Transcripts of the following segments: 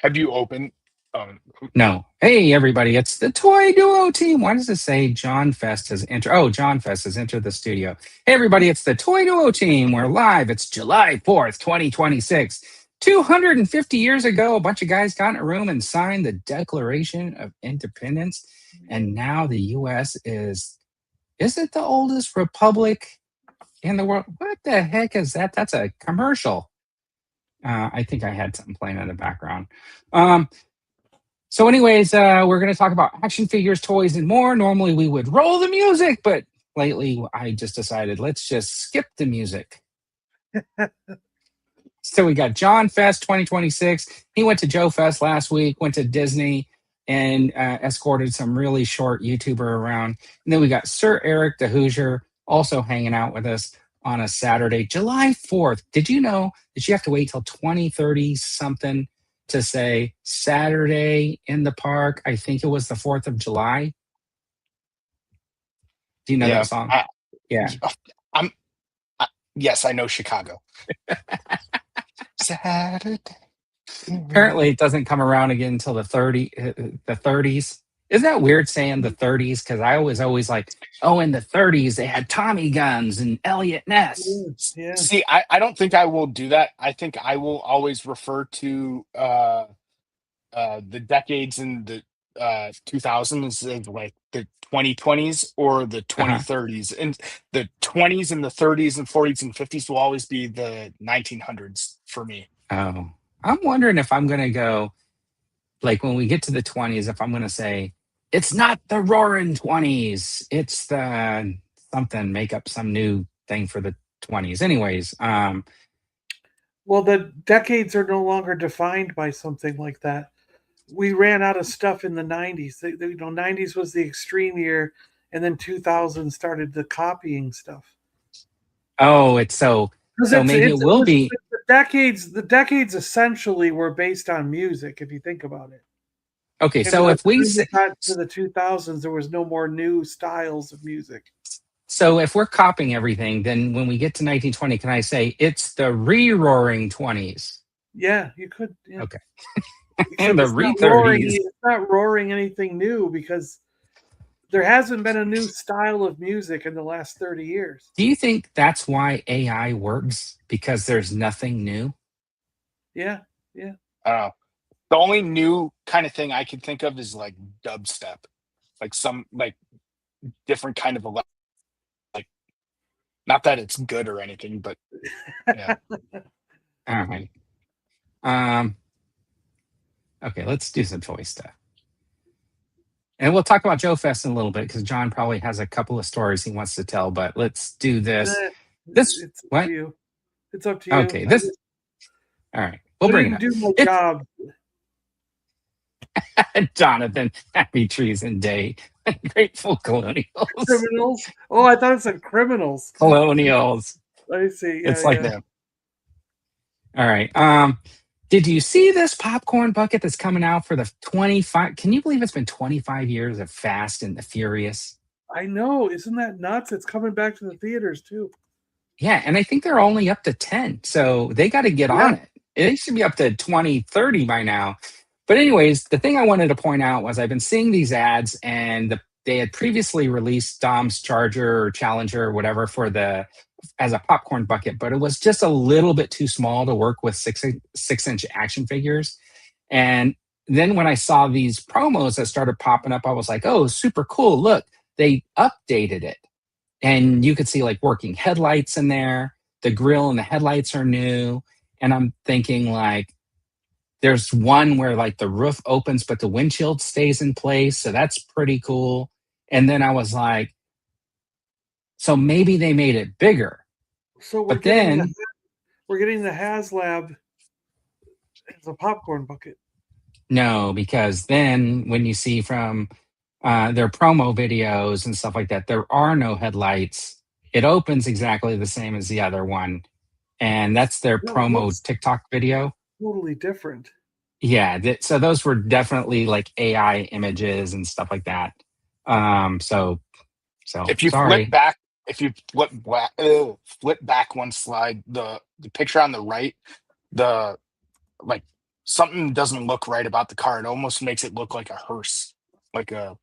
Have you opened? Um, No. Hey, everybody, it's the Toy Duo team. Why does it say John Fest has entered? Oh, John Fest has entered the studio. Hey, everybody, it's the Toy Duo team. We're live. It's July 4th, 2026. 250 years ago, a bunch of guys got in a room and signed the Declaration of Independence. And now the U.S. is it the oldest republic in the world? What the heck is that? That's a commercial. I think I had something playing in the background. So, anyways, we're going to talk about action figures, toys, and more. Normally, we would roll the music, but lately, I just decided let's just skip the music. So, we got John Fest 2026. He went to Joe Fest last week, went to Disney, and escorted some really short YouTuber around. And then we got Sir Eric the Hoosier also hanging out with us on a Saturday, July 4th. Did you know that you have to wait till 2030 something to say Saturday in the park? I think it was the 4th of July. Do you know yeah, that song? Yeah. I'm. Yes, I know Chicago. Saturday. Apparently, it doesn't come around again until the 30s. Isn't that weird saying the 30s? Because I was always like, oh, in the 30s, they had Tommy guns and Elliot Ness. Yeah. See, I don't think I will do that. I think I will always refer to the decades in the 2000s as like the 2020s or the Uh-huh. 2030s, and the 20s and the 30s and 40s and 50s will always be the 1900s for me. Oh, I'm wondering if I'm going to go, like when we get to the 20s, if I'm going to say, it's not the roaring 20s, it's the something, make up some new thing for the 20s. Anyways, Well, the decades are no longer defined by something like that. We ran out of stuff in the 90s. 90s was the extreme year, and then 2000 started the copying stuff. oh, it's so maybe it will be. The decades essentially were based on music, if you think about it. Okay, And so by if we the say, time we got to the 2000s, there was no more new styles of music. so if we're copying everything, then when we get to 1920, can I say it's the re-roaring 20s? Yeah, you could. Yeah. Okay. And Except the it's not re-30s. It's not roaring anything new because there hasn't been a new style of music in the last 30 years. Do you think that's why AI works? Because there's nothing new? Yeah, yeah. The only new kind of thing I can think of is like dubstep, like some like different kind of like, not that it's good or anything, but yeah. All right. Um, okay, let's do some toy stuff. And we'll talk about Joe Fest in a little bit because John probably has a couple of stories he wants to tell, but let's do this. This It's up what? to you. It's up to you. Okay, this all right. We'll I bring it didn't up. do my job. Jonathan, happy treason day. Grateful colonials. Criminals? Oh, I thought it said criminals. Colonials. I see. Yeah, It's like yeah. that. All right. Did you see this popcorn bucket that's coming out for the 25? Can you believe it's been 25 years of Fast and the Furious? I know. Isn't that nuts? It's coming back to the theaters too. Yeah, and I think they're only up to 10. So they got to get Yeah. on it. It should be up to 20, 30 by now. But anyways, the thing I wanted to point out was I've been seeing these ads and they had previously released Dom's Charger or Challenger or whatever for the as a popcorn bucket, but it was just a little bit too small to work with 6-inch action figures. And then when I saw these promos that started popping up, I was like, oh, super cool. Look, they updated it. And you could see like working headlights in there. The grill and the headlights are new. And I'm thinking like, there's one where like the roof opens, but the windshield stays in place. So that's pretty cool. And then I was like, so maybe they made it bigger. So But then we're getting the HasLab as a popcorn bucket. no, because then when you see from their promo videos and stuff like that, there are no headlights. It opens exactly the same as the other one. And that's their promo TikTok video. Totally different. Yeah, so those were definitely like AI images and stuff like that. So If you sorry. flip back one slide, the picture on the right, the like something doesn't look right about the car. It almost makes it look like a hearse, like a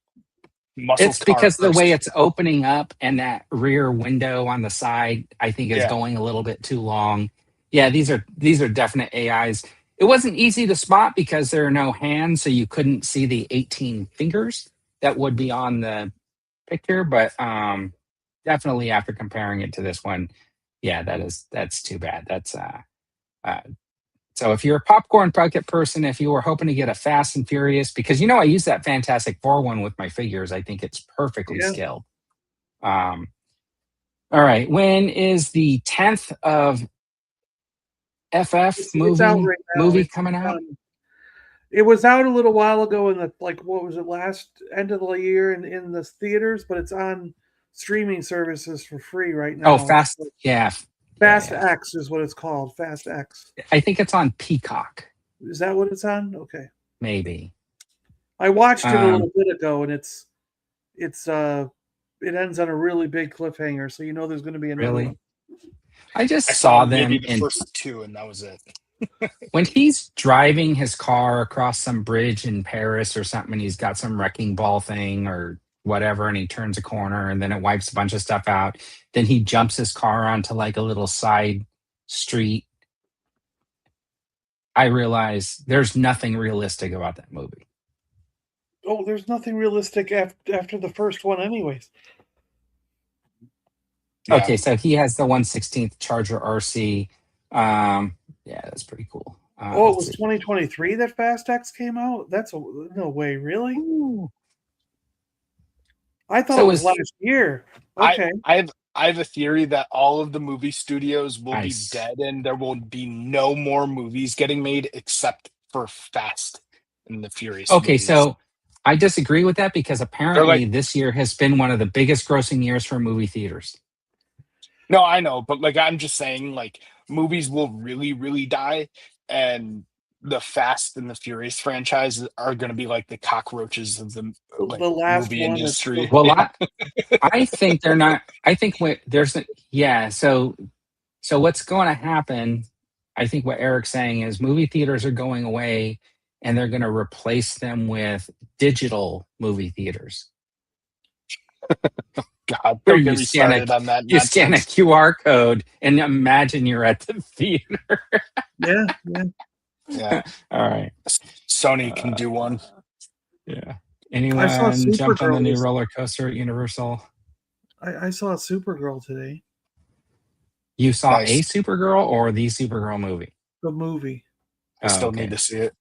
muscle It's car because of the way hearse. it's opening up and that rear window on the side, I think, is Yeah. going a little bit too long. Yeah, these are definite AIs. It wasn't easy to spot because there are no hands, so you couldn't see the 18 fingers that would be on the picture. But definitely after comparing it to this one, yeah, that's too bad. Uh, so if you're a popcorn bucket person, if you were hoping to get a Fast and Furious, because I use that Fantastic Four one with my figures, I think it's perfectly Yeah. scaled. Um, all right, when is the 10th of FF It's out movie right now. coming out? It was out a little while ago in the what was it, last end of the year in the theaters, but it's on streaming services for free right Oh, now. Fast, yeah, Fast yeah. X is what it's called. Fast X. I think it's on Peacock, Is that what it's on? Okay. maybe. I watched it a Um, little bit ago, and it's it ends on a really big cliffhanger, so there's going to be another really, one. I just I saw saw maybe them the in first two, and that was it. when he's driving his car across some bridge in Paris or something, and he's got some wrecking ball thing or whatever, and he turns a corner and then it wipes a bunch of stuff out. Then he jumps his car onto like a little side street. I realize there's nothing realistic about that movie. Oh, there's nothing realistic after the first one, anyways. Yeah. Okay, so he has the 1/16th Charger RC. Yeah, that's pretty cool. It was 2023 that Fast X came out? No way, really? Ooh. I thought So it was is last year. Okay. I have a theory that all of the movie studios will be nice. dead and there will be no more movies getting made except for Fast and the Furious Okay, movies. so I disagree with that because They're apparently like, this year has been one of the biggest grossing years for movie theaters. no, I know, but like I'm just saying, like movies will really, really die, and the Fast and the Furious franchise are going to be like the cockroaches of the like The last movie one is industry. Well, Yeah, I think they're not. I think yeah. So what's going to happen? I think what Eric's saying is movie theaters are going away, and they're going to replace them with digital movie theaters, God, where don't get me started on that you scan a nonsense. QR code and imagine you're at the theater. Yeah. Yeah, All right. Sony can do one. Yeah. I saw Anyone jumped on the new roller coaster at Universal? I saw Supergirl today, You saw a Nice. Supergirl or the Supergirl movie? the movie. I Oh, still okay. need to see it.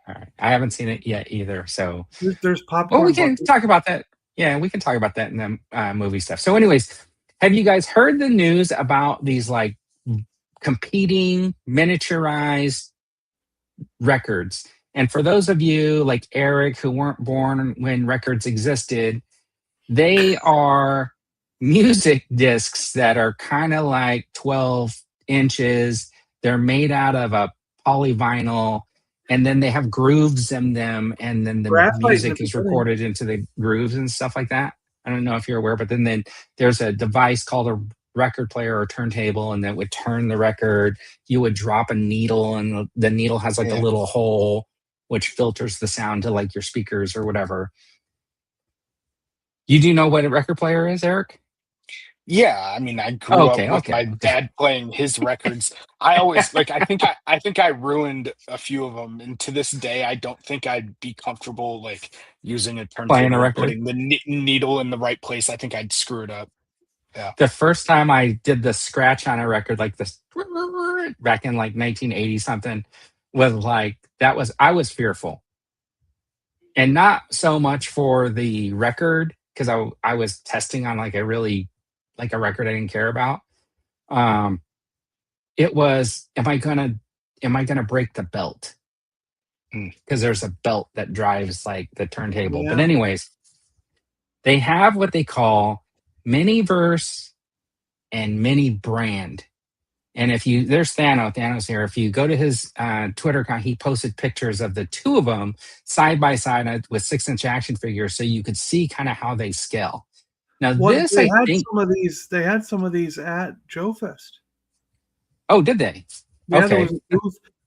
All right. I haven't seen it yet either. So, There's well, popcorn we can buckets. talk about that. Yeah, we can talk about that in the movie stuff. So, anyways, have you guys heard the news about these like competing miniaturized records? And for those of you like Eric who weren't born when records existed, they are music discs that are kind of like 12 inches. They're made out of a polyvinyl, and then they have grooves in them, and then the Graphite in the music is beginning. recorded into the grooves and stuff like that. I don't know if you're aware, but then there's a device called a record player or turntable, and that would turn the record. You would drop a needle, and the needle has like a Yeah. little hole which filters the sound to like your speakers or whatever. You do know what a record player is, Eric? Yeah, I mean, I grew up with my Okay. dad playing his records. I always like. I think I ruined a few of them, and to this day, I don't think I'd be comfortable like using a Playing a turntable and record. putting the needle in the right place. I think I'd screw it up. Yeah. The first time I did the scratch on a record like this back in like 1980 something was like I was fearful. And not so much for the record because I was testing on like a record I didn't care about. It was am I gonna break the belt? Because there's a belt that drives like the turntable. Yeah. But anyways, they have what they call Miniverse and Mini Brand. And there's Thanos here. If you go to his Twitter account, he posted pictures of the two of them side by side with 6-inch action figures, so you could see kind of how they scale. Now, this They I had think. They had some of these at Joe Fest. Oh, did they? Yeah, Okay.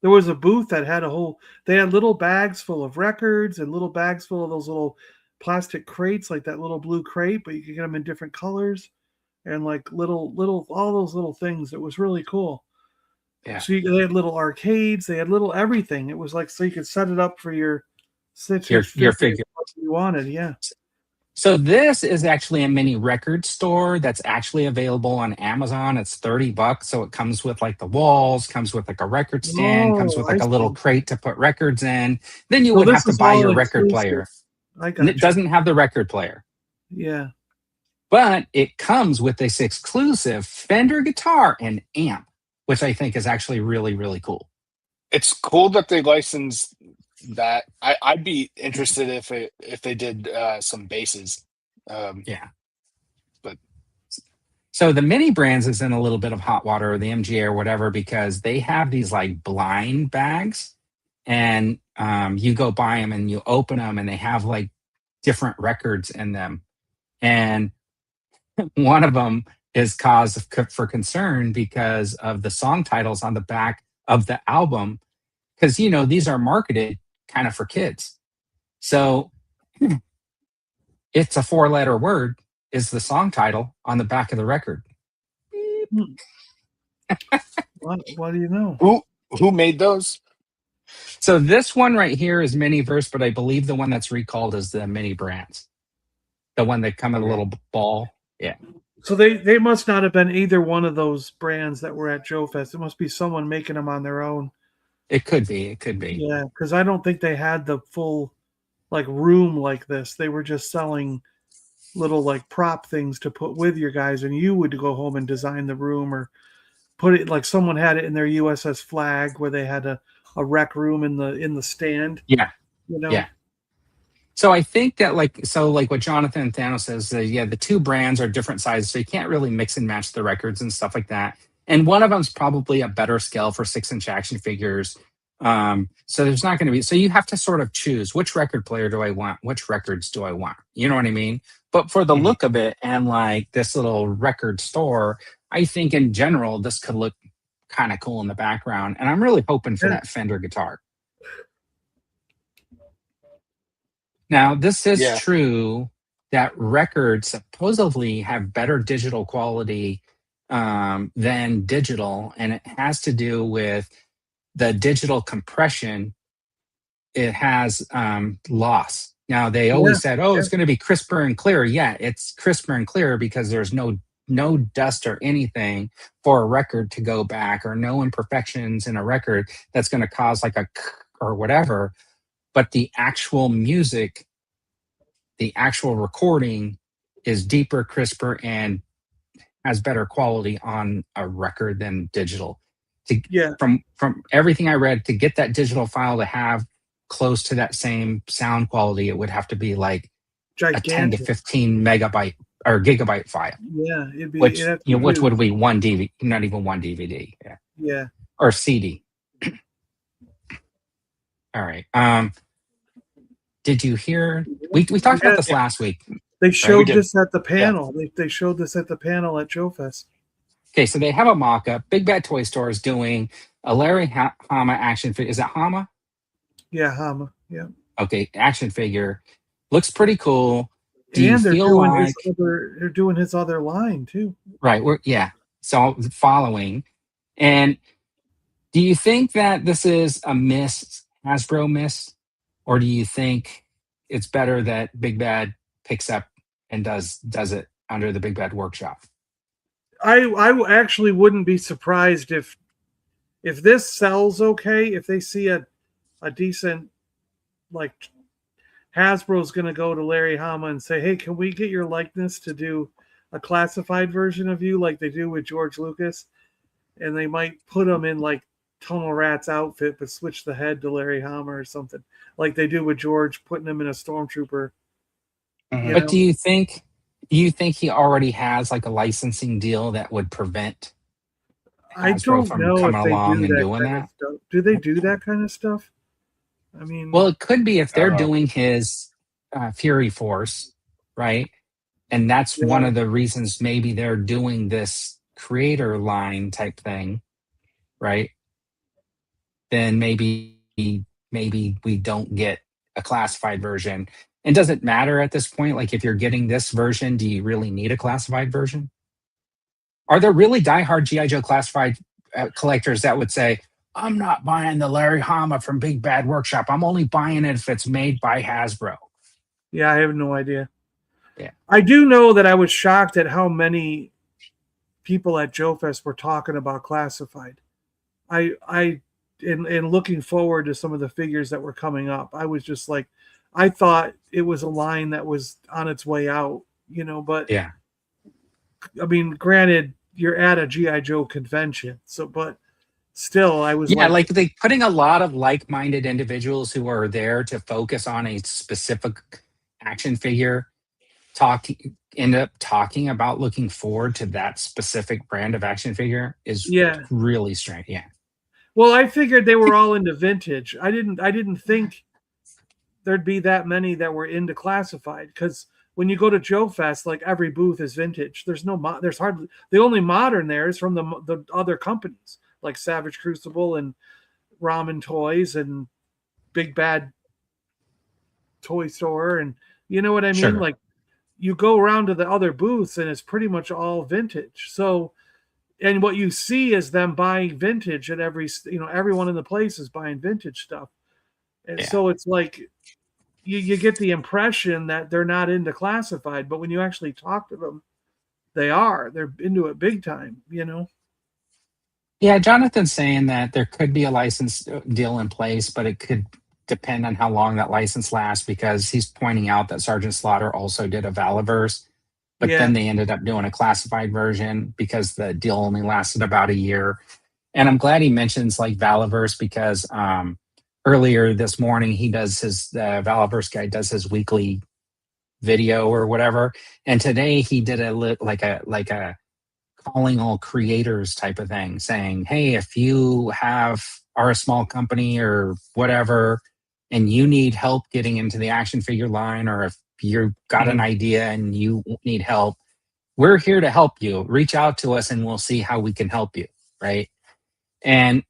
There was a booth that had a whole. They had little bags full of records and little bags full of those little plastic crates, like that little blue crate, but you could get them in different colors and like little all those little things. It was really cool. Yeah. So they had little arcades, they had little everything. It was like so you could set it up for your Stitch Your figure figure. what you wanted. Yeah. So this is actually a mini record store that's actually available on Amazon. It's $30. So it comes with like the walls, comes with like a record stand, comes Oh, with I like a little see. crate to put records in. Then you So would have this to is buy all your record exclusive. player. I And it got you. doesn't have the record player, Yeah. but it comes with this exclusive Fender guitar and amp, which I think is actually really, really cool. It's cool that they license that. I'd be interested if they did some basses. Yeah. But So the mini brands is in a little bit of hot water, or the MGA or whatever, because they have these like blind bags, and you go buy them and you open them, and they have like different records in them. And one of them is for concern because of the song titles on the back of the album, because these are marketed kind of for kids. So it's a 4-letter word is the song title on the back of the record. Hmm. What do you know? who made those? So this one right here is mini verse, but I believe the one that's recalled is the mini brands, the one that come in a Okay. little ball. Yeah. So they must not have been either one of those brands that were at Joe Fest. It must be someone making them on their own. It could be. It could be. Yeah, because I don't think they had the full like room like this. They were just selling little like prop things to put with your guys, and you would go home and design the room or put it like someone had it in their USS Flag where they had a rec room in the stand. Yeah. You know. Yeah. So I think that like what Jonathan Thanos says, yeah, the two brands are different sizes, so you can't really mix and match the records and stuff like that. And one of them's probably a better scale for 6-inch action figures. So there's not going to be. So you have to sort of choose which record player do I want, which records do I want. You know what I mean? But for the Mhm. look of it and like this little record store, I think in general this could look kind of cool in the background. And I'm really hoping for Yeah. that Fender guitar. Now, this is Yeah. true that records supposedly have better digital quality than digital, and it has to do with the digital compression. It has loss. Now, they Yeah. always said, "Oh, Yeah. it's going to be crisper and clear." Yeah, it's crisper and clear because there's no dust or anything for a record to go back, or no imperfections in a record that's going to cause like a or whatever. But the actual music, the actual recording is deeper, crisper, and has better quality on a record than digital. Yeah. From everything I read, to get that digital file to have close to that same sound quality, it would have to be like a 10 to Gigantic. 15 megabyte or gigabyte file, Yeah. It'd which have to be which would huge. be one DVD, not even one DVD, yeah, Yeah. or CD. All right. Did you hear? We talked about this last week. They we showed did. this at the panel. They showed this at the panel at Joe Fest. Okay, so they have a mock-up. Big Bad Toy Store is doing a Larry Hama action figure. Is it Hama? Yeah, Hama. Yeah. Okay, action figure. Looks pretty cool. Do you And they're feel doing like they're doing his other line too. right? So following. And do you think that this is a miss, Hasbro miss, or do you think it's better that Big Bad picks up and does it under the Big Bad Workshop? I actually wouldn't be surprised if this sells okay, if they see a decent like Hasbro's going to go to Larry Hama and say, "Hey, can we get your likeness to do a classified version of you like they do with George Lucas?" And they might put him in like Tunnel Rat's outfit, but switch the head to Larry Hama or something, like they do with George, putting him in a stormtrooper. Mhm. You But know? do you think he already has like a licensing deal that would prevent I Hasbro don't from know coming if they along do and that doing kind of that? stuff. Do they do that kind of stuff? I mean, Well, it could be if they're Uh, doing his Fury Force, right? And that's one yeah, of the reasons maybe they're doing this creator line type thing, right? then maybe we don't get a classified version. And does it matter at this point? Like if you're getting this version, do you really need a classified version? Are there really diehard GI Joe classified collectors that would say, "I'm not buying the Larry Hama from Big Bad Workshop. I'm only buying it if it's made by Hasbro"? Yeah, I have no idea. Yeah. I do know that I was shocked at how many people at Joe Fest were talking about classified. I in looking forward to some of the figures that were coming up, I was just like, I thought it was a line that was on its way out, but Yeah. I mean, granted, you're at a GI Joe convention, so but still, I was Yeah, like, like they putting a lot of like-minded individuals who are there to focus on a specific action figure talk end up talking about looking forward to that specific brand of action figure is yeah. really strange. Yeah. Well, I figured they were all into vintage. I didn't think there'd be that many that were into classified because when you go to Joe Fest, like every booth is vintage. There's hardly the only modern there is from the other companies like Savage Crucible and Ramen Toys and Big Bad Toy Store, and you know what I mean. Sure. Like you go around to the other booths and it's pretty much all vintage. So, and what you see is them buying vintage at everyone in the place is buying vintage stuff, and Yeah. so it's like you get the impression that they're not into classified, but when you actually talk to them, they're into it big time. Yeah, Jonathan's saying that there could be a license deal in place, but it could depend on how long that license lasts because he's pointing out that Sergeant Slaughter also did a Valaverse, but Yeah, then they ended up doing a classified version because the deal only lasted about a year. And I'm glad he mentions like Valaverse because earlier this morning he does his Valaverse guy does his weekly video or whatever, and today he did like a calling all creators type of thing, saying, "Hey, if you are a small company or whatever, and you need help getting into the action figure line, or if you've got an Mhm. idea and you need help, we're here to help you. Reach out to us, and we'll see how we can help you." Right? And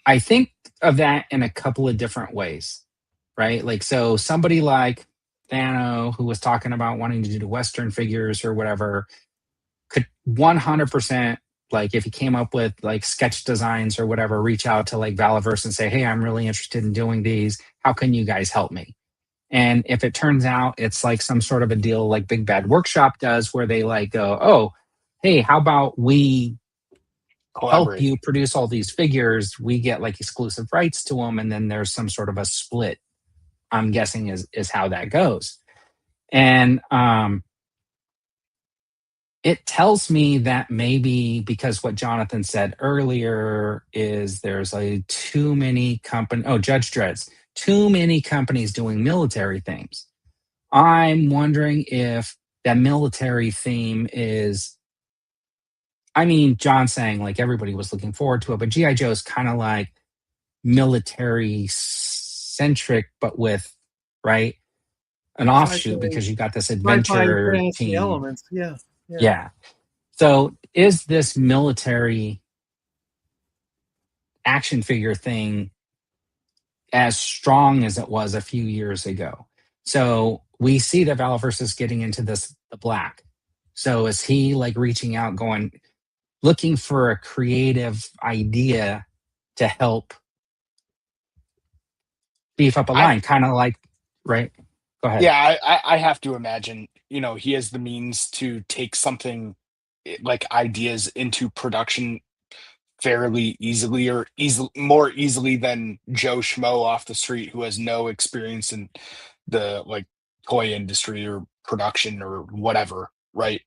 I think of that in a couple of different ways. Right? Like, so somebody like Thano, who was talking about wanting to do Western figures or whatever, could 100%, like if he came up with like sketch designs or whatever, reach out to like Valaverse and say, "Hey, I'm really interested in doing these. How can you guys help me?" And if it turns out it's like some sort of a deal like Big Bad Workshop does where they like go, "Oh, hey, how about we help Collaborate. you produce all these figures, we get like exclusive rights to them," and then there's some sort of a split, I'm guessing is how that goes. And it tells me that maybe because what Jonathan said earlier is there's a too many company. Oh, Judge Dreads, too many companies doing military themes. I'm wondering if that military theme is. I mean, John saying like everybody was looking forward to it, but GI Joe is kind of like military centric, but with right an offshoot sci-fi, because you got this sci-fi adventure fantasy team. elements. Yeah, yeah. Yeah. So is this military action figure thing as strong as it was a few years ago? So we see that Valaverse is getting into this the black. So is he like reaching out, going looking for a creative idea to help beef up a I line? Kind of like right? Go ahead. Yeah, I have to imagine, he has the means to take something like ideas into production fairly easily or more easily than Joe Schmo off the street who has no experience in the like toy industry or production or whatever, right?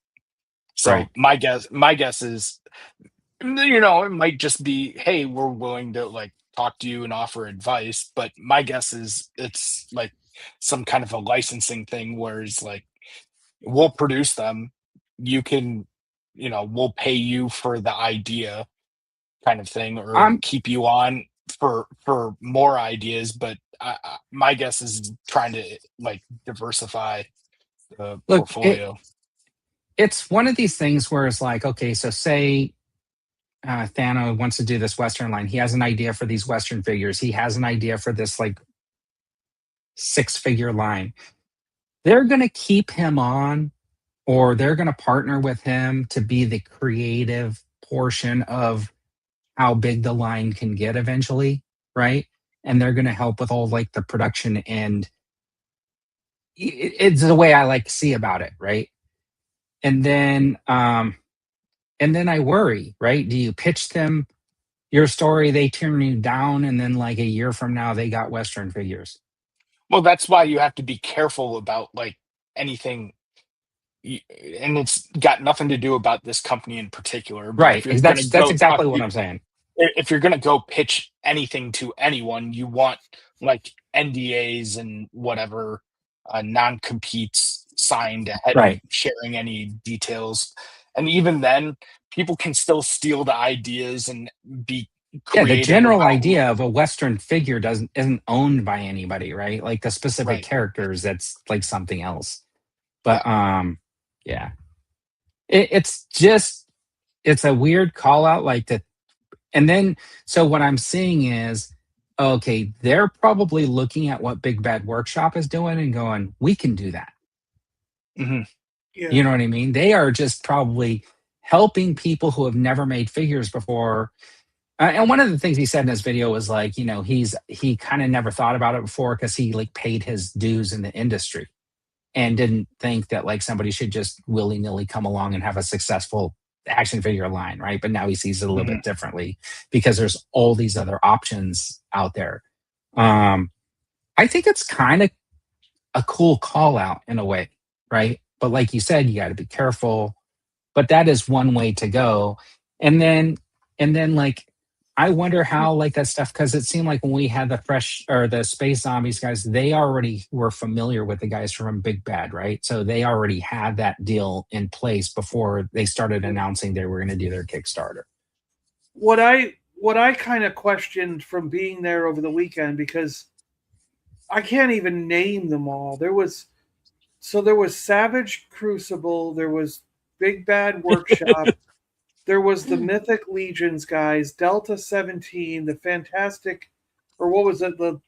So Right. my guess is, it might just be, hey, we're willing to like talk to you and offer advice, but my guess is it's like some kind of a licensing thing where it's like we'll produce them, you can, we'll pay you for the idea kind of thing, or I'm keep you on for more ideas. But my guess is trying to like diversify the look, portfolio. it's one of these things where it's like, okay, so say Thano wants to do this Western line. He has an idea for these Western figures. He has an idea for this like 6-figure line. They're going to keep him on, or they're going to partner with him to be the creative portion of how big the line can get eventually, right? And they're going to help with all like the production, and it's the way I like to see about it, right? And then I worry, right? Do you pitch them your story, they turn you down, and then like a year from now they got Western figures? Well, that's why you have to be careful about like anything, and it's got nothing to do about this company in particular. But Right. if you're going to That's go talk, exactly what I'm saying. if you're going to go pitch anything to anyone, you want like NDAs and whatever, non-competes signed ahead of Right. sharing any details. And even then, people can still steal the ideas and be Yeah, the creative general about idea of a Western figure isn't owned by anybody, right? Like the specific right. characters, that's like something else. Yeah. But yeah. It's just it's a weird call out like that. And then so what I'm seeing is, okay, they're probably looking at what Big Bad Workshop is doing and going, we can do that. Mhm. Yeah. You know what I mean? They are just probably helping people who have never made figures before. And one of the things he said in his video was like, you know, he kind of never thought about it before because he like paid his dues in the industry and didn't think that like somebody should just willy nilly come along and have a successful action figure line, right? But now he sees it a little Mhm. bit differently because there's all these other options out there. I think it's kind of a cool call out in a way, right? But like you said, you got to be careful. But that is one way to go. And then like I wonder how like that stuff, because it seemed like when we had the fresh or the space zombies guys, they already were familiar with the guys from Big Bad, right? So they already had that deal in place before they started announcing they were going to do their Kickstarter. What I kind of questioned from being there over the weekend, because I can't even name them all. There was Savage Crucible, there was Big Bad Workshop, there was the Mythic Legions guys, Delta 17, the Fantastic, or what was it, the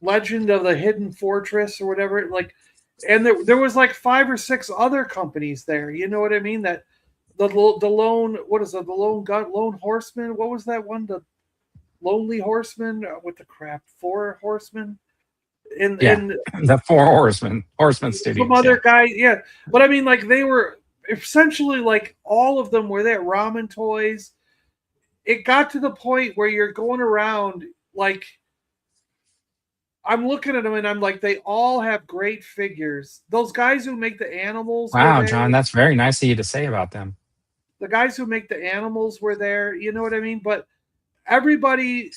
Legend of the Hidden Fortress or whatever. Like, and there was like 5 or 6 other companies there. You know what I mean? That the lone, what is it? The lone horseman. What was that one? The Lonely Horseman with the crap 4 horsemen. Yeah, And the Four Horsemen some Studios. other guy, yeah. But I mean, like they were essentially like all of them were there. Ramen toys. It got to the point where you're going around like I'm looking at them and I'm like, they all have great figures. Those guys who make the animals were Wow, there. John, that's very nice of you to say about them. The guys who make the animals were there. You know what I mean? But everybody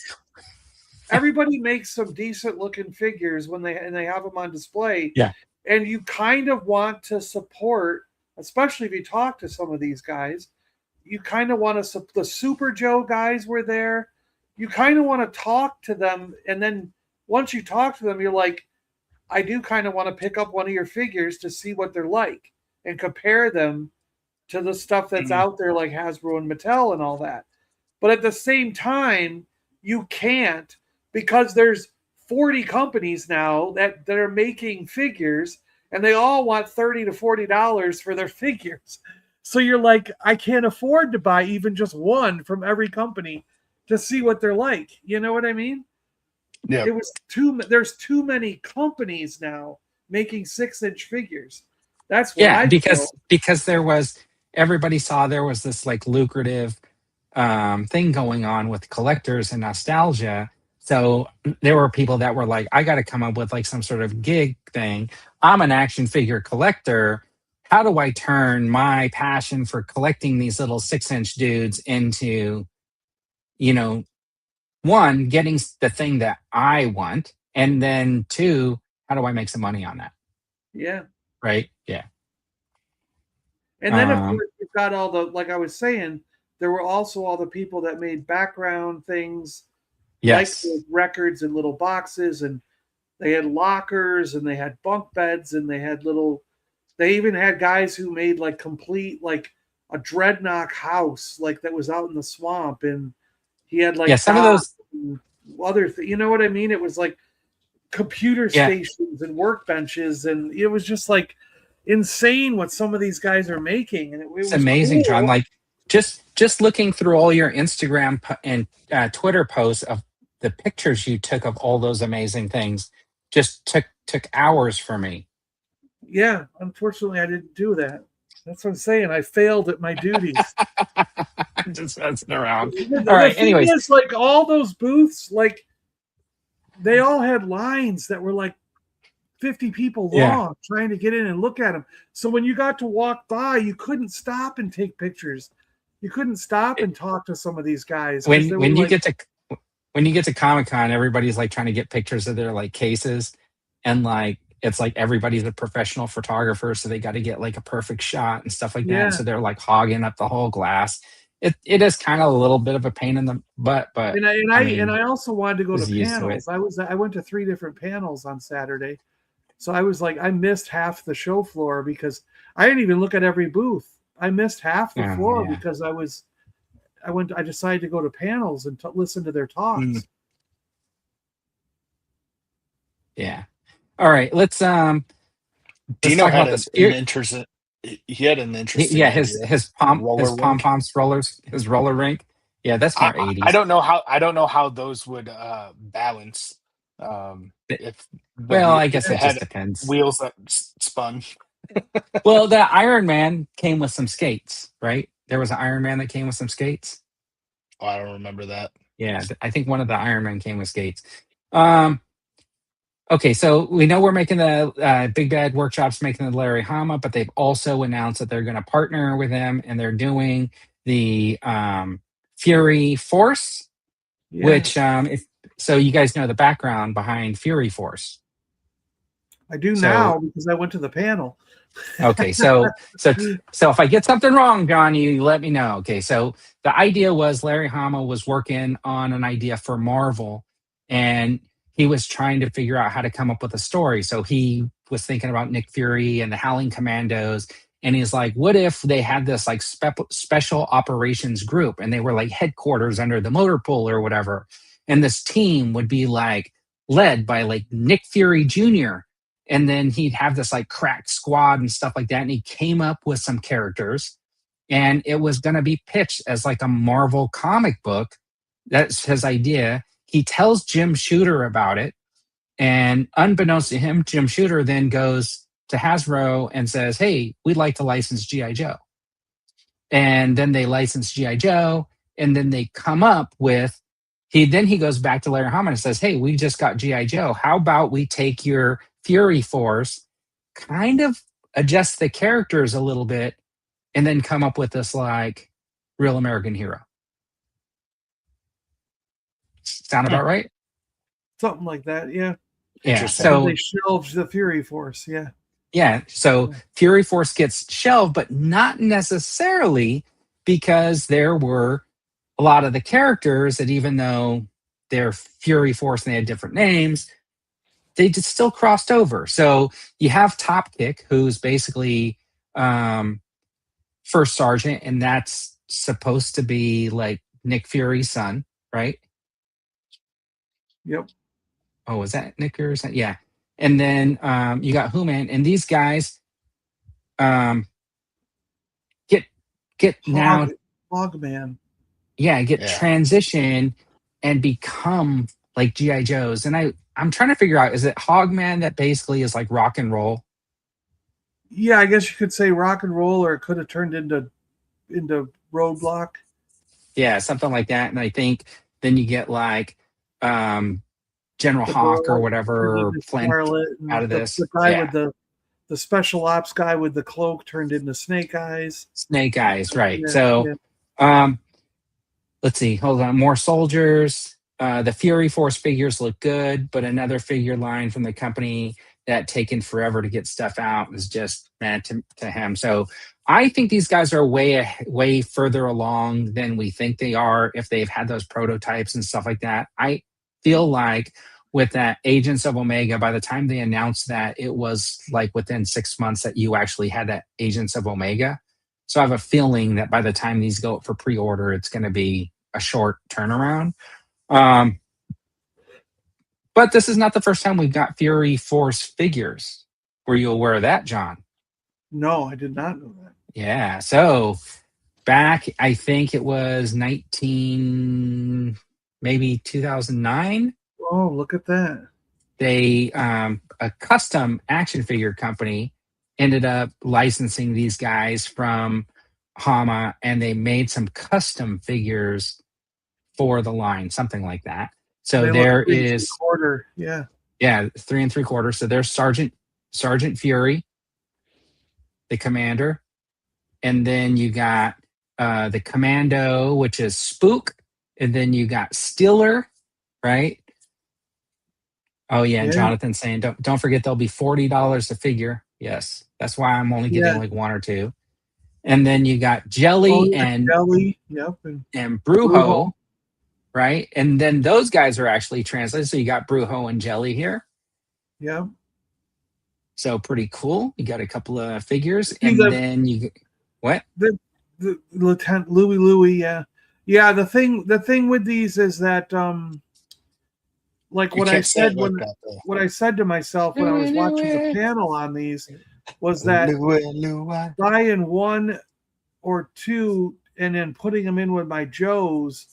makes some decent looking figures when they have them on display. Yeah. And you kind of want to support, especially if you talk to some of these guys, you kind of want to, the Super Joe guys were there. You kind of want to talk to them. And then once you talk to them, you're like, I do kind of want to pick up one of your figures to see what they're like and compare them to the stuff that's out there like Hasbro and Mattel and all that. But at the same time, you can't, because there's 40 companies now that are making figures and they all want $30 to $40 for their figures. So you're like, I can't afford to buy even just one from every company to see what they're like. You know what I mean? Yeah. There's too many companies now making 6-inch figures. That's what Yeah, I feel. because there was everybody saw there was this like lucrative thing going on with collectors and nostalgia. So there were people that were like, I got to come up with like some sort of gig thing. I'm an action figure collector. How do I turn my passion for collecting these little 6-inch dudes into, you know, one, getting the thing that I want, and then two, how do I make some money on that? Yeah. Right? Yeah. And then, of course, you've got all the, like I was saying, there were also all the people that made background things, Yes. like records in little boxes, and they had lockers, and they had bunk beds, and they even had guys who made like complete like a dreadnought house like that was out in the swamp, and he had like Yeah, some of those. other you know what I mean? It was like computer Yeah, stations and workbenches, and it was just like insane what some of these guys are making, and it it's was amazing, John. cool. Like just looking through all your Instagram and Twitter posts of the pictures you took of all those amazing things, just took hours for me. Yeah, unfortunately, I didn't do that. That's what I'm saying. I failed at my duties. Just messing around. All The right. thing Anyways, is, like all those booths, like they all had lines that were like 50 people yeah. long trying to get in and look at them. So when you got to walk by, you couldn't stop and take pictures. You couldn't stop and talk to some of these guys because they were When you like, get to Comic-Con, everybody's like trying to get pictures of their like cases, and like it's like everybody's a professional photographer, so they got to get like a perfect shot and stuff like that. And yeah. so they're like hogging up the whole glass. It is kind of a little bit of a pain in the butt, but I mean, I also wanted to go to was used to it. panels. I went to 3 different panels on Saturday. So I was like, I missed half the show floor because I didn't even look at every booth. I missed half the floor Yeah. because I decided to go to panels and listen to their talks. Yeah. All right. Let's Dino talk had about this. an interesting. He had an interesting Yeah, idea. his Roller rink. pom-poms rollers, his roller rink. Yeah, that's more I 80s. don't know how those would balance if Well, I if guess they it just had depends. wheels that spun. Well, the Iron Man came with some skates, right? There was an Iron Man that came with some skates. Oh, I don't remember that. Yeah, I think one of the Iron Man came with skates. Um, okay, so we know we're making the Big Bad Workshop's making the Larry Hama, but they've also announced that they're going to partner with them, and they're doing the Fury Force, Yeah. which if so, you guys know the background behind Fury Force. I do So- now because I went to the panel. Okay, so if I get something wrong, John, you let me know. Okay, so the idea was Larry Hama was working on an idea for Marvel, and he was trying to figure out how to come up with a story. So he was thinking about Nick Fury and the Howling Commandos, and he's like, what if they had this like special operations group, and they were like headquarters under the motor pool or whatever, and this team would be like led by like Nick Fury Jr., and then he'd have this like crack squad and stuff like that. And he came up with some characters, and it was going to be pitched as like a Marvel comic book. That's his idea. He tells Jim Shooter about it. And unbeknownst to him, Jim Shooter then goes to Hasbro and says, hey, we'd like to license G.I. Joe. And then they license G.I. Joe. And then they come up with, he goes back to Larry Hama and says, hey, we just got G.I. Joe. How about we take your Fury Force, kind of adjust the characters a little bit, and then come up with this like real American hero. Sound about right? Something like that, yeah. Yeah. Interesting. So they shelved the Fury Force, yeah. yeah. So Fury Force gets shelved, but not necessarily, because there were a lot of the characters that, even though they're Fury Force and they had different names, they just still crossed over. So you have Top Kick, who's basically first sergeant, and that's supposed to be like Nick Fury's son, right? Yep. Oh, was that Nick Fury's son? Yeah. And then you got Who-Man, and these guys get now Hogman. Yeah, transition and become like G.I. Joes. And I'm trying to figure out, is it Hogman that basically is like rock and roll? Yeah, I guess you could say rock and roll, or it could have turned into Roadblock. Yeah, something like that. And I think then you get like General Hawk or whatever Flint out of this. The guy with the special ops guy with the cloak turned into Snake Eyes. Snake Eyes, right. Yeah, so let's see. Hold on. More soldiers. The Fury Force figures look good, but another figure line from the company that taken forever to get stuff out is just mad to him. So I think these guys are way further along than we think they are, if they've had those prototypes and stuff like that. I feel like with that Agents of Omega, by the time they announced that, it was like within 6 months that you actually had that Agents of Omega. So I have a feeling that by the time these go up for pre-order, it's going to be a short turnaround. But this is not the first time we've got Fury Force figures. Were you aware of that, John? No, I did not know that. Yeah. So back, I think it was maybe 2009. Oh, look at that. They a custom action figure company ended up licensing these guys from Hama, and they made some custom figures for the line, something like that. So They look there 3 is 3/4. Yeah. 3 3/4. So there's Sergeant Fury, the commander, and then you got the commando, which is Spook, and then you got Stiller, right? Oh yeah, and Yeah. Jonathan saying don't forget there'll be $40 a figure. Yes, that's why I'm only getting Yeah. like one or two. And then you got Oh, Jelly yeah. Jelly. Yep. and Brujo. Brujo, right? And then those guys are actually translated. So you got Brujo and Jelly here. Yep. So pretty cool. You got a couple of figures, See, and then what? the Lieutenant Louis. Yeah. Yeah. The thing with these is that like You what I can't say said it like that though. what I said to myself when I was watching the panel on these was that buying one or two and then putting them in with my Joes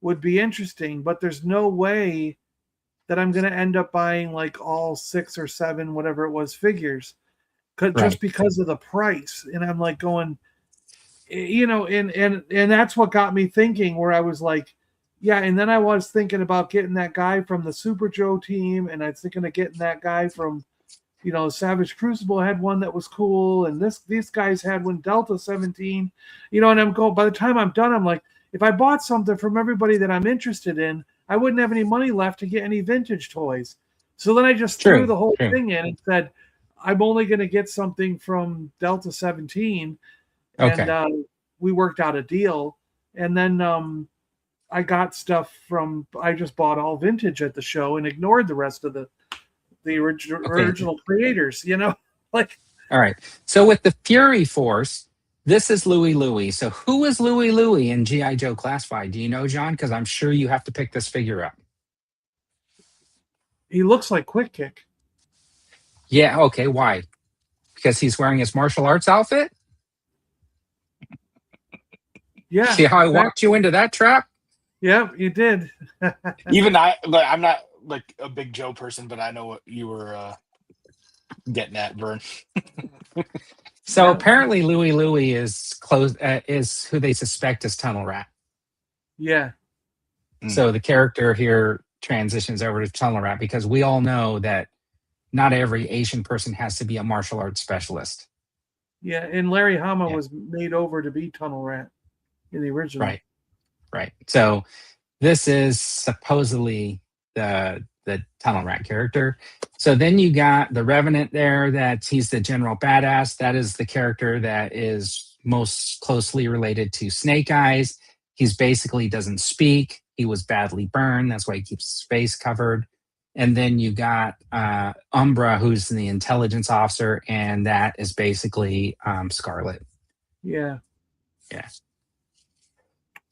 would be interesting, but there's no way that I'm going to end up buying like all 6 or 7, whatever it was, figures, just because of the price. And I'm like going, and that's what got me thinking, where I was like, yeah. And then I was thinking about getting that guy from the Super Joe team, and I was thinking of getting that guy from, Savage Crucible had one that was cool, and these guys had one, Delta 17, and I'm going, by the time I'm done, I'm like, if I bought something from everybody that I'm interested in, I wouldn't have any money left to get any vintage toys. So then I just threw the whole thing in and said, I'm only going to get something from Delta 17. And we worked out a deal. And then I got stuff I just bought all vintage at the show and ignored the rest of the original creators, like. All right. So with the Fury Force, this is Louis. So who is Louis in G.I. Joe Classified? Do you know, John? Because I'm sure you have to pick this figure up. He looks like Quick Kick. Yeah. Okay. Why? Because he's wearing his martial arts outfit? Yeah. See how I walked you into that trap? Yeah, you did. Even I'm not like a big Joe person, but I know what you were getting at, Vern. So apparently Louis is who they suspect is Tunnel Rat. Yeah. So the character here transitions over to Tunnel Rat because we all know that not every Asian person has to be a martial arts specialist. Yeah, and Larry Hama was made over to be Tunnel Rat in the original. Right. So this is supposedly the Tunnel Rat character. So then you got the Revenant there, he's the general badass. That is the character that is most closely related to Snake Eyes. He's basically doesn't speak. He was badly burned. That's why he keeps his face covered. And then you got Umbra, who's the intelligence officer, and that is basically Scarlet. Yeah.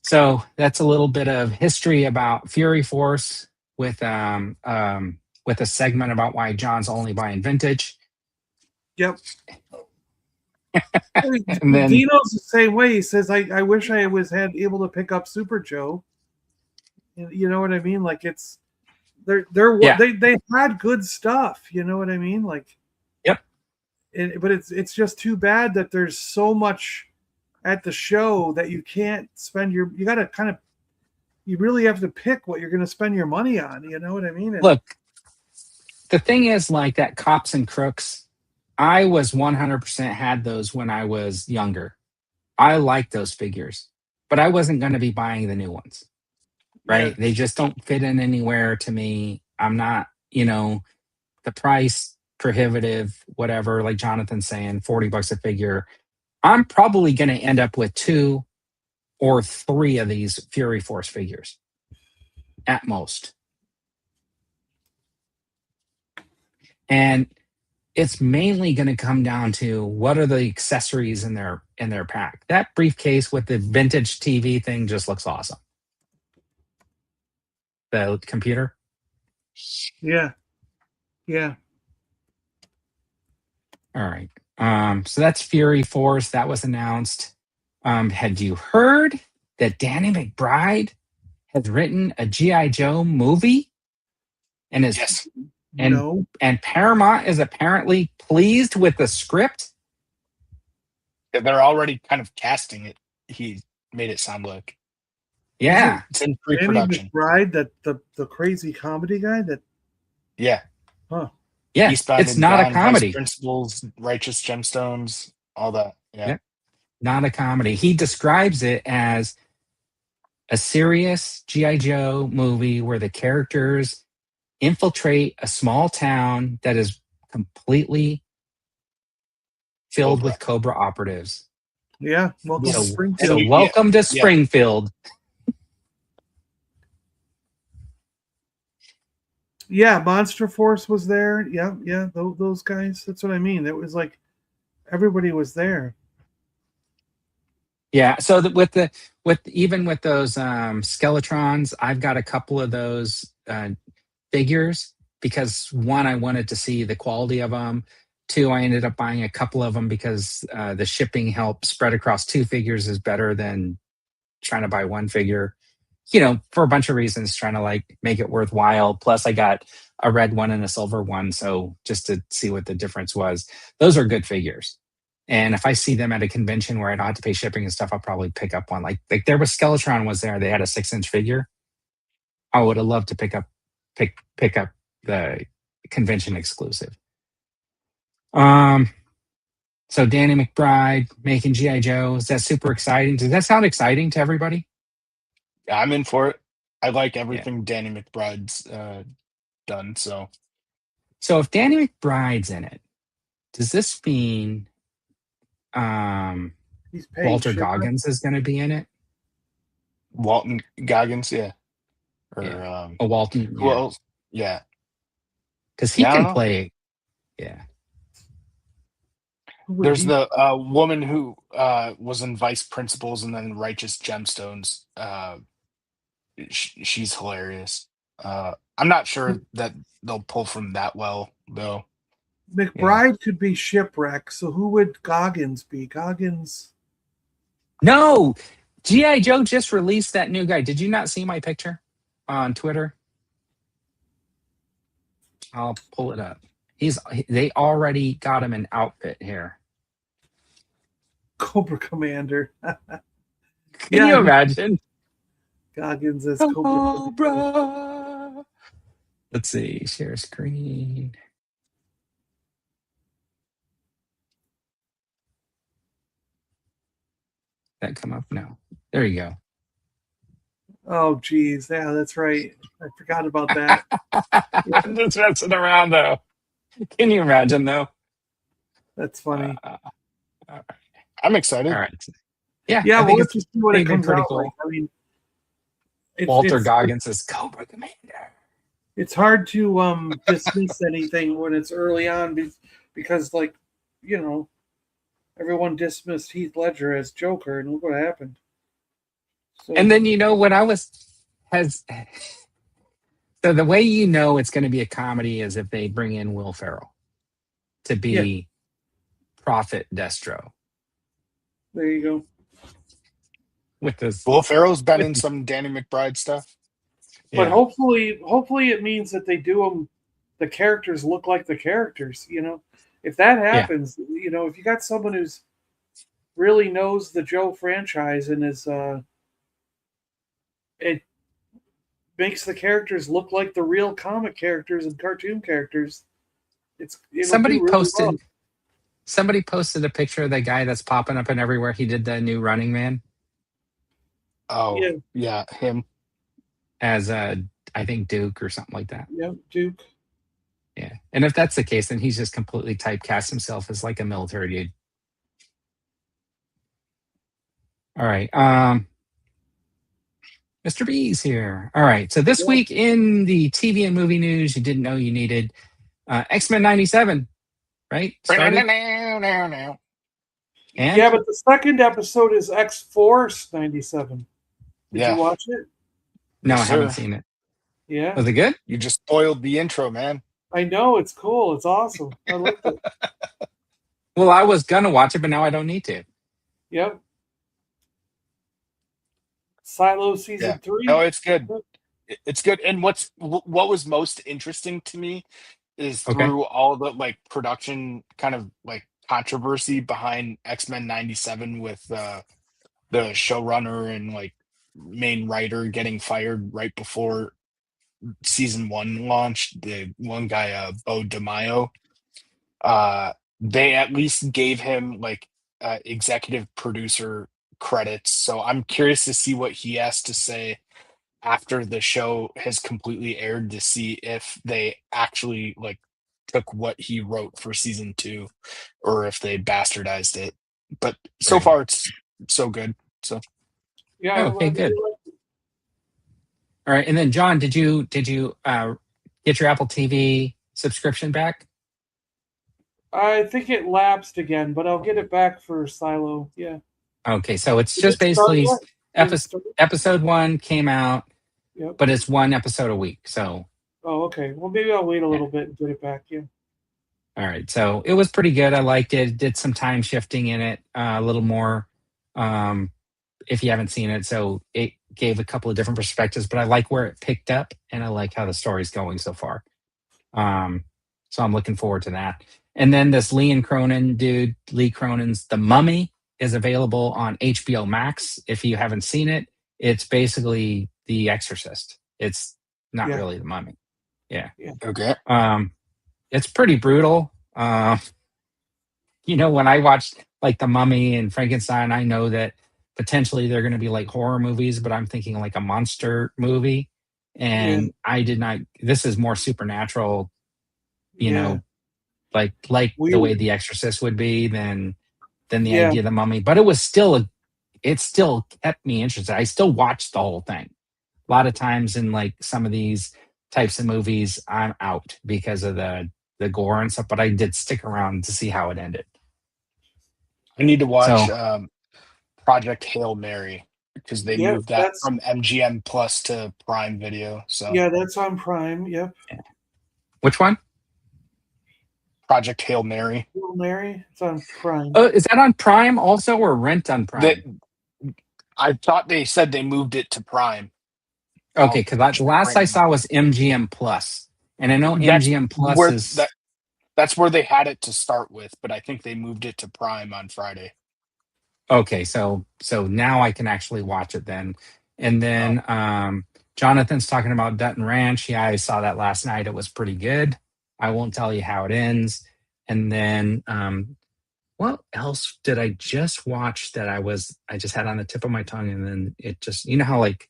So that's a little bit of history about Fury Force with a segment about why John's only buying vintage. Yep. And then Dino's the same way. He says, I wish I had able to pick up Super Joe. You know what I mean? Like they had good stuff. You know what I mean? Like, yep. But it's just too bad that there's so much at the show that you can't spend you got to you really have to pick what you're going to spend your money on. You know what I mean? Look, the thing is, like that Cops and Crooks, I was 100% had those when I was younger. I like those figures, but I wasn't going to be buying the new ones. Right? Yeah. They just don't fit in anywhere to me. I'm not, the price prohibitive, whatever, like Jonathan's saying, $40 a figure. I'm probably going to end up with 2 or 3 of these Fury Force figures at most. And it's mainly going to come down to what are the accessories in their pack. That briefcase with the vintage TV thing just looks awesome. The computer. Yeah. Yeah. All right. So that's Fury Force. That was announced. Had you heard that Danny McBride has written a G.I. Joe movie? And is Yes. No. and Paramount is apparently pleased with the script. They're already kind of casting it. He made it sound like. Yeah. It's in Danny pre-production. McBride, that the crazy comedy guy. That Yeah. huh? Yeah. Eastbound It's and not a Down, comedy. Vice Principals, Righteous Gemstones, all that. Yeah. Not a comedy. He describes it as a serious G.I. Joe movie where the characters infiltrate a small town that is completely filled with Cobra operatives. Yeah. Welcome to So, Springfield. welcome to Yeah. Springfield. Yeah, Monster Force was there. Yeah, yeah, those guys. That's what I mean. It was like everybody was there. Yeah. So with those Skeletrons, I've got a couple of those figures because one, I wanted to see the quality of them. Two, I ended up buying a couple of them because the shipping help spread across two figures is better than trying to buy one figure. You know, for a bunch of reasons, trying to like make it worthwhile. Plus, I got a red one and a silver one, so just to see what the difference was. Those are good figures. And if I see them at a convention where I don't have to pay shipping and stuff, I'll probably pick up one. Like there was Skeletron was there. They had a 6-inch figure. I would have loved to pick up the convention exclusive. So Danny McBride making G.I. Joe. Is that super exciting? Does that sound exciting to everybody? Yeah, I'm in for it. I like everything Danny McBride's done. So if Danny McBride's in it, does this mean He's paying Walter shit. Goggins is going to be in it? Walton Goggins, yeah. Or Yeah. Walton. who else? Yeah. Because he Yeah, I can don't know. play. Yeah. There's the woman who was in Vice Principals and then Righteous Gemstones. She's hilarious. I'm not sure that they'll pull from that well, though. McBride could be Shipwreck. So who would Goggins be? Goggins. No, G.I. Joe just released that new guy. Did you not see my picture on Twitter? I'll pull it up. They already got him an outfit here. Cobra Commander. Can you imagine? Goggins as Cobra. Let's see. Share screen. That come up? No. There you go. Oh, geez. Yeah, that's right. I forgot about that. I'm just messing around, though. Can you imagine, though? That's funny. All right. I'm excited. All right. Yeah. Yeah, I think we'll it's just see what it comes pretty out cool. like. I mean, Walter Goggins is Cobra Commander. It's hard to dismiss anything when it's early on because, like, you know, everyone dismissed Heath Ledger as Joker, and look what happened. So, And then what so the way it's going to be a comedy is if they bring in Will Ferrell to be Prophet Destro. There you go. With this, Will Ferrell's been in some Danny McBride stuff. But hopefully it means that they do them. The characters look like the characters. You know, if that happens, if you got someone who's really knows the Joe franchise and is, it makes the characters look like the real comic characters and cartoon characters. Somebody posted a picture of the guy that's popping up and everywhere. He did the new Running Man. Oh, yeah, him. As I think Duke or something like that. Yeah, Duke. Yeah. And if that's the case, then he's just completely typecast himself as like a military dude. All right. Mr. B's here. All right. So this week in the TV and movie news you didn't know you needed, X-Men 97 right? Started. And Yeah, but the second episode is X Force 97. Did you Yeah. watch it? no, I Yes, haven't sir. seen it. Yeah. Was it good? You just spoiled the intro, man. I know, it's cool. It's awesome. I liked it. Well, I was gonna watch it, but now I don't need to. Yep. Silo Yeah. season 3. No, it's good. It's good. And what was most interesting to me is Okay. through all the like production kind of like controversy behind X-Men 97 with the showrunner and like main writer getting fired right before season 1 launched, the one guy Bo DeMaio, they at least gave him like executive producer credits. So I'm curious to see what he has to say after the show has completely aired, to see if they actually like took what he wrote for season 2 or if they bastardized it. But so Right. far it's so good. So Yeah, Oh, I okay, good. really liked it. All right. And then John, did you get your Apple TV subscription back? I think it lapsed again, but I'll get it back for Silo. Yeah. Okay, so it's Did just it start basically yet? Did it start? episode 1 came out, Yep. but it's one episode a week. So Oh, okay. Well, maybe I'll wait a yeah. little bit and get it back. Yeah. All right. So it was pretty good. I liked it. Did some time shifting in it, a little more. If you haven't seen it, so it gave a couple of different perspectives, but I like where it picked up, and I like how the story's going so far. So I'm looking forward to that. And then this Lee Cronin's The Mummy is available on HBO Max. If you haven't seen it, it's basically The Exorcist. It's not Yeah. really The Mummy. Yeah. okay. It's pretty brutal. When I watched like The Mummy and Frankenstein, I know that potentially they're going to be like horror movies, but I'm thinking like a monster movie. And I did not. This is more supernatural, Yeah. like the Weird. way The Exorcist would be than the Yeah. idea of The Mummy. But it still kept me interested. I still watched the whole thing. A lot of times in like some of these types of movies, I'm out because of the gore and stuff. But I did stick around to see how it ended. I need to watch So Project Hail Mary because they Yeah, moved that from MGM Plus to Prime Video. So yeah, that's on Prime. Yep. which one? Project Hail Mary. Hail Mary. It's on Prime. Oh, is that on Prime also, or rent on Prime? I thought they said they moved it to Prime. Okay, because the last I saw was MGM Plus, and I know MGM Plus is. That's where they had it to start with, but I think they moved it to Prime on Friday. Okay, so now I can actually watch it then. And then Jonathan's talking about Dutton Ranch. Yeah, I saw that last night. It was pretty good. I won't tell you how it ends. And then what else did I just watch that I just had on the tip of my tongue, and then it just, how like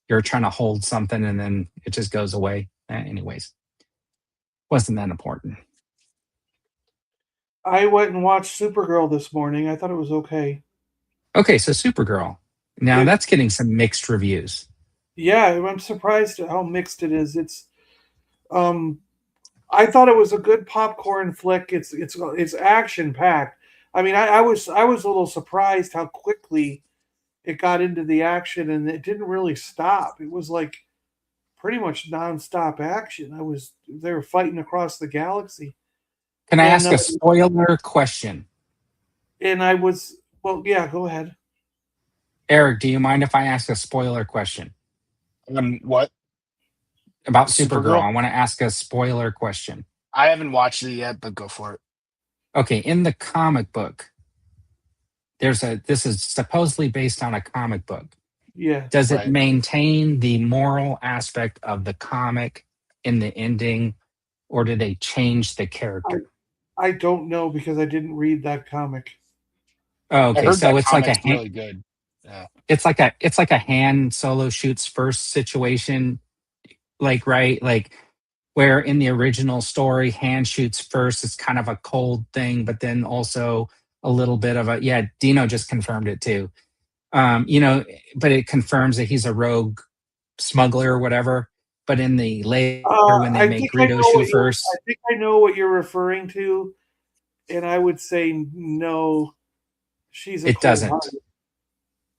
you're trying to hold something and then it just goes away. Anyways, wasn't that important. I went and watched Supergirl this morning. I thought it was okay. Okay, so Supergirl. Now that's getting some mixed reviews. Yeah, I'm surprised at how mixed it is. It's I thought it was a good popcorn flick. It's action packed. I mean, I was a little surprised how quickly it got into the action, and it didn't really stop. It was like pretty much nonstop action. They were fighting across the galaxy. Can I ask a spoiler question? And well, yeah, go ahead. Eric, do you mind if I ask a spoiler question? What? About Supergirl. I want to ask a spoiler question. I haven't watched it yet, but go for it. Okay, in the comic book, this is supposedly based on a comic book. Yeah. Does it maintain the moral aspect of the comic in the ending, or did they change the character? I don't know because I didn't read that comic. Oh, okay. So it's like really good. Yeah. It's like a Han Solo shoots first situation, like where in the original story Han shoots first. It's kind of a cold thing, but then also a little bit of Dino just confirmed it too. But it confirms that he's a rogue smuggler or whatever. But in the later when they make Greedo shoot first, I think I know what you're referring to. and I would say no. She's a It doesn't. cold-hearted.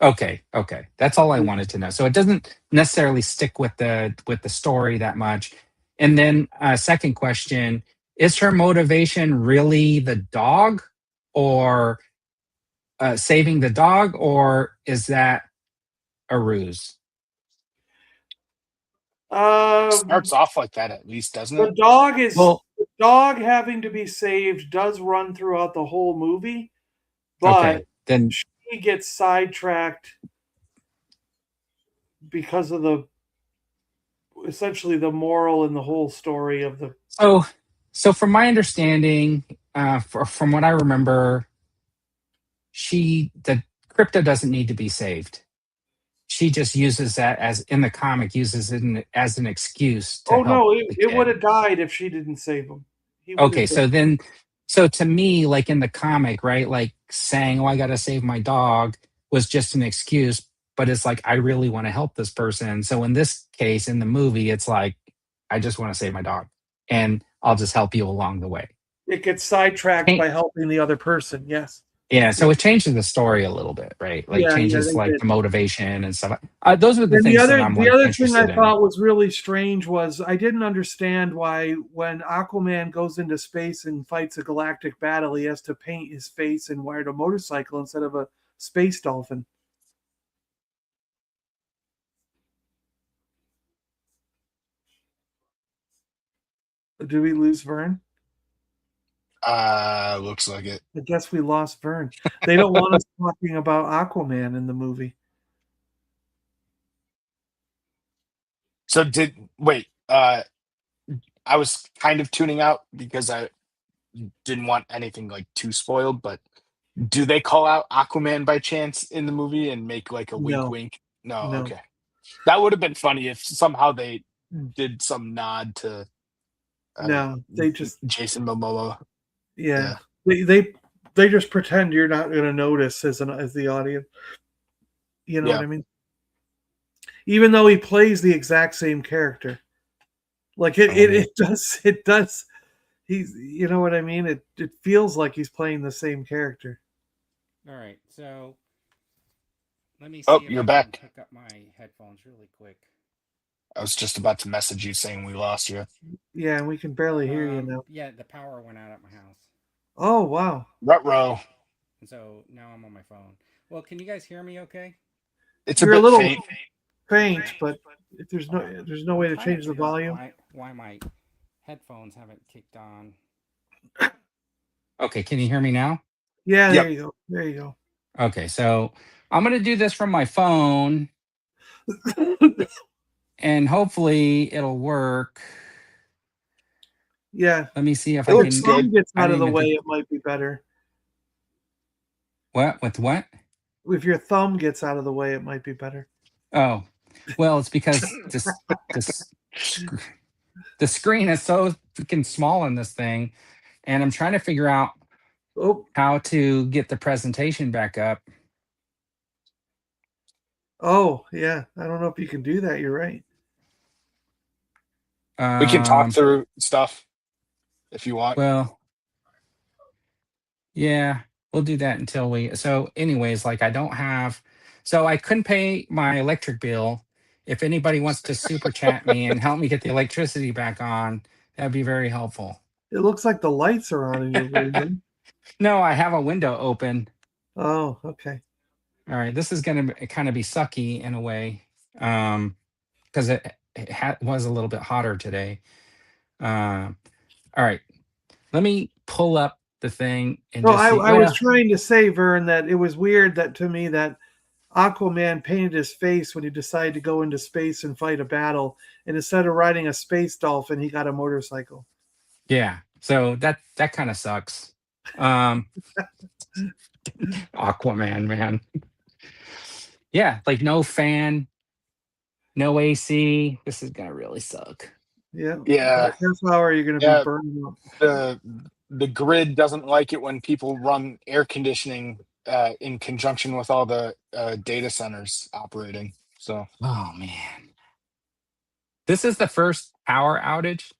Okay, okay. That's all I wanted to know. So it doesn't necessarily stick with the story that much. And then second question, is her motivation really the dog or saving the dog, or is that a ruse? Um, Starts off like that at least, doesn't the it? dog is Well, the dog having to be saved does run throughout the whole movie, but okay. Then she gets sidetracked because of the essentially the moral and the whole story of the. so so from my understanding, from what I remember, the crypto doesn't need to be saved. She just uses that as in the comic, uses it as an excuse to Oh help no, the it would kid. have died if she didn't save him. He would Okay, have been. so to me, like in the comic, right, like saying, "Oh, I got to save my dog," was just an excuse. But it's like I really want to help this person. So in this case, in the movie, it's like I just want to save my dog, and I'll just help you along the way. It gets sidetracked by helping the other person. Yes. Yeah, so it changes the story a little bit, right? Like Yeah, changes they like did. the motivation and stuff. Those are the And things that I'm the like other thing I interested in. thought was really strange was I didn't understand why when Aquaman goes into space and fights a galactic battle, he has to paint his face and ride a motorcycle instead of a space dolphin. Did we lose Vern? Looks like it. I guess we lost Vern. They don't want us talking about Aquaman in the movie. So wait, I was kind of tuning out because I didn't want anything like too spoiled, but do they call out Aquaman by chance in the movie and make like a wink No, wink? No, no. okay. That would have been funny if somehow they did some nod to uh No, they just Jason Momoa. yeah. Yeah. They just pretend you're not going to notice as the audience. You know what Yeah. I mean? Even though he plays the exact same character. Like it does he's you know what I mean? It feels like he's playing the same character. All right, so let me Oh, see if you're I can back. hook up my headphones really quick. I was just about to message you saying we lost you. Yeah, and we can barely hear you now. Yeah, the power went out at my house, Oh wow. Ruh-roh. and so now I'm on my phone. Well, can you guys hear me? Okay. It's a You're a bit little faint. faint, but if Hold on. there's no way I'm to trying to change the figure out volume. why my headphones haven't kicked on. Okay, can you hear me now? Yeah, there Yep. you go. There you Okay, so I'm gonna do this from my phone, go. and hopefully it'll work. Yeah. Let me see if It I If your looks can. thumb good. gets I out didn't of the even way, think. it might be better. What? With what? If your thumb gets out of the way, it might be better. Oh, well, it's because this sc- the screen is so freaking small in this thing, and I'm trying to figure out Oh, how to get the presentation back up. oh, yeah. I don't know if you can do that. You're right. We can talk Um, through stuff if you want. well, yeah, we'll do that until we. So, anyways, like I don't have, so I couldn't pay my electric bill. If anybody wants to super chat me and help me get the electricity back on, that'd be very helpful. It looks like the lights are on in your room. No, I have a window open. Oh, okay. All right, this is going to kind of be sucky in a way, because it was a little bit hotter today. All right, let me pull up the thing and No, just see. I was Well, trying to say, Vern, that it was weird that to me that Aquaman painted his face when he decided to go into space and fight a battle, and instead of riding a space dolphin, he got a motorcycle. yeah. So that kind of sucks. Um, Aquaman, man. Yeah, like no fan, no AC. This is gonna really suck. Yeah. About Yeah. a half hour, you're going to be Yeah. burning up. The grid doesn't like it when people run air conditioning in conjunction with all the data centers operating. So Oh man, this is the first power outage.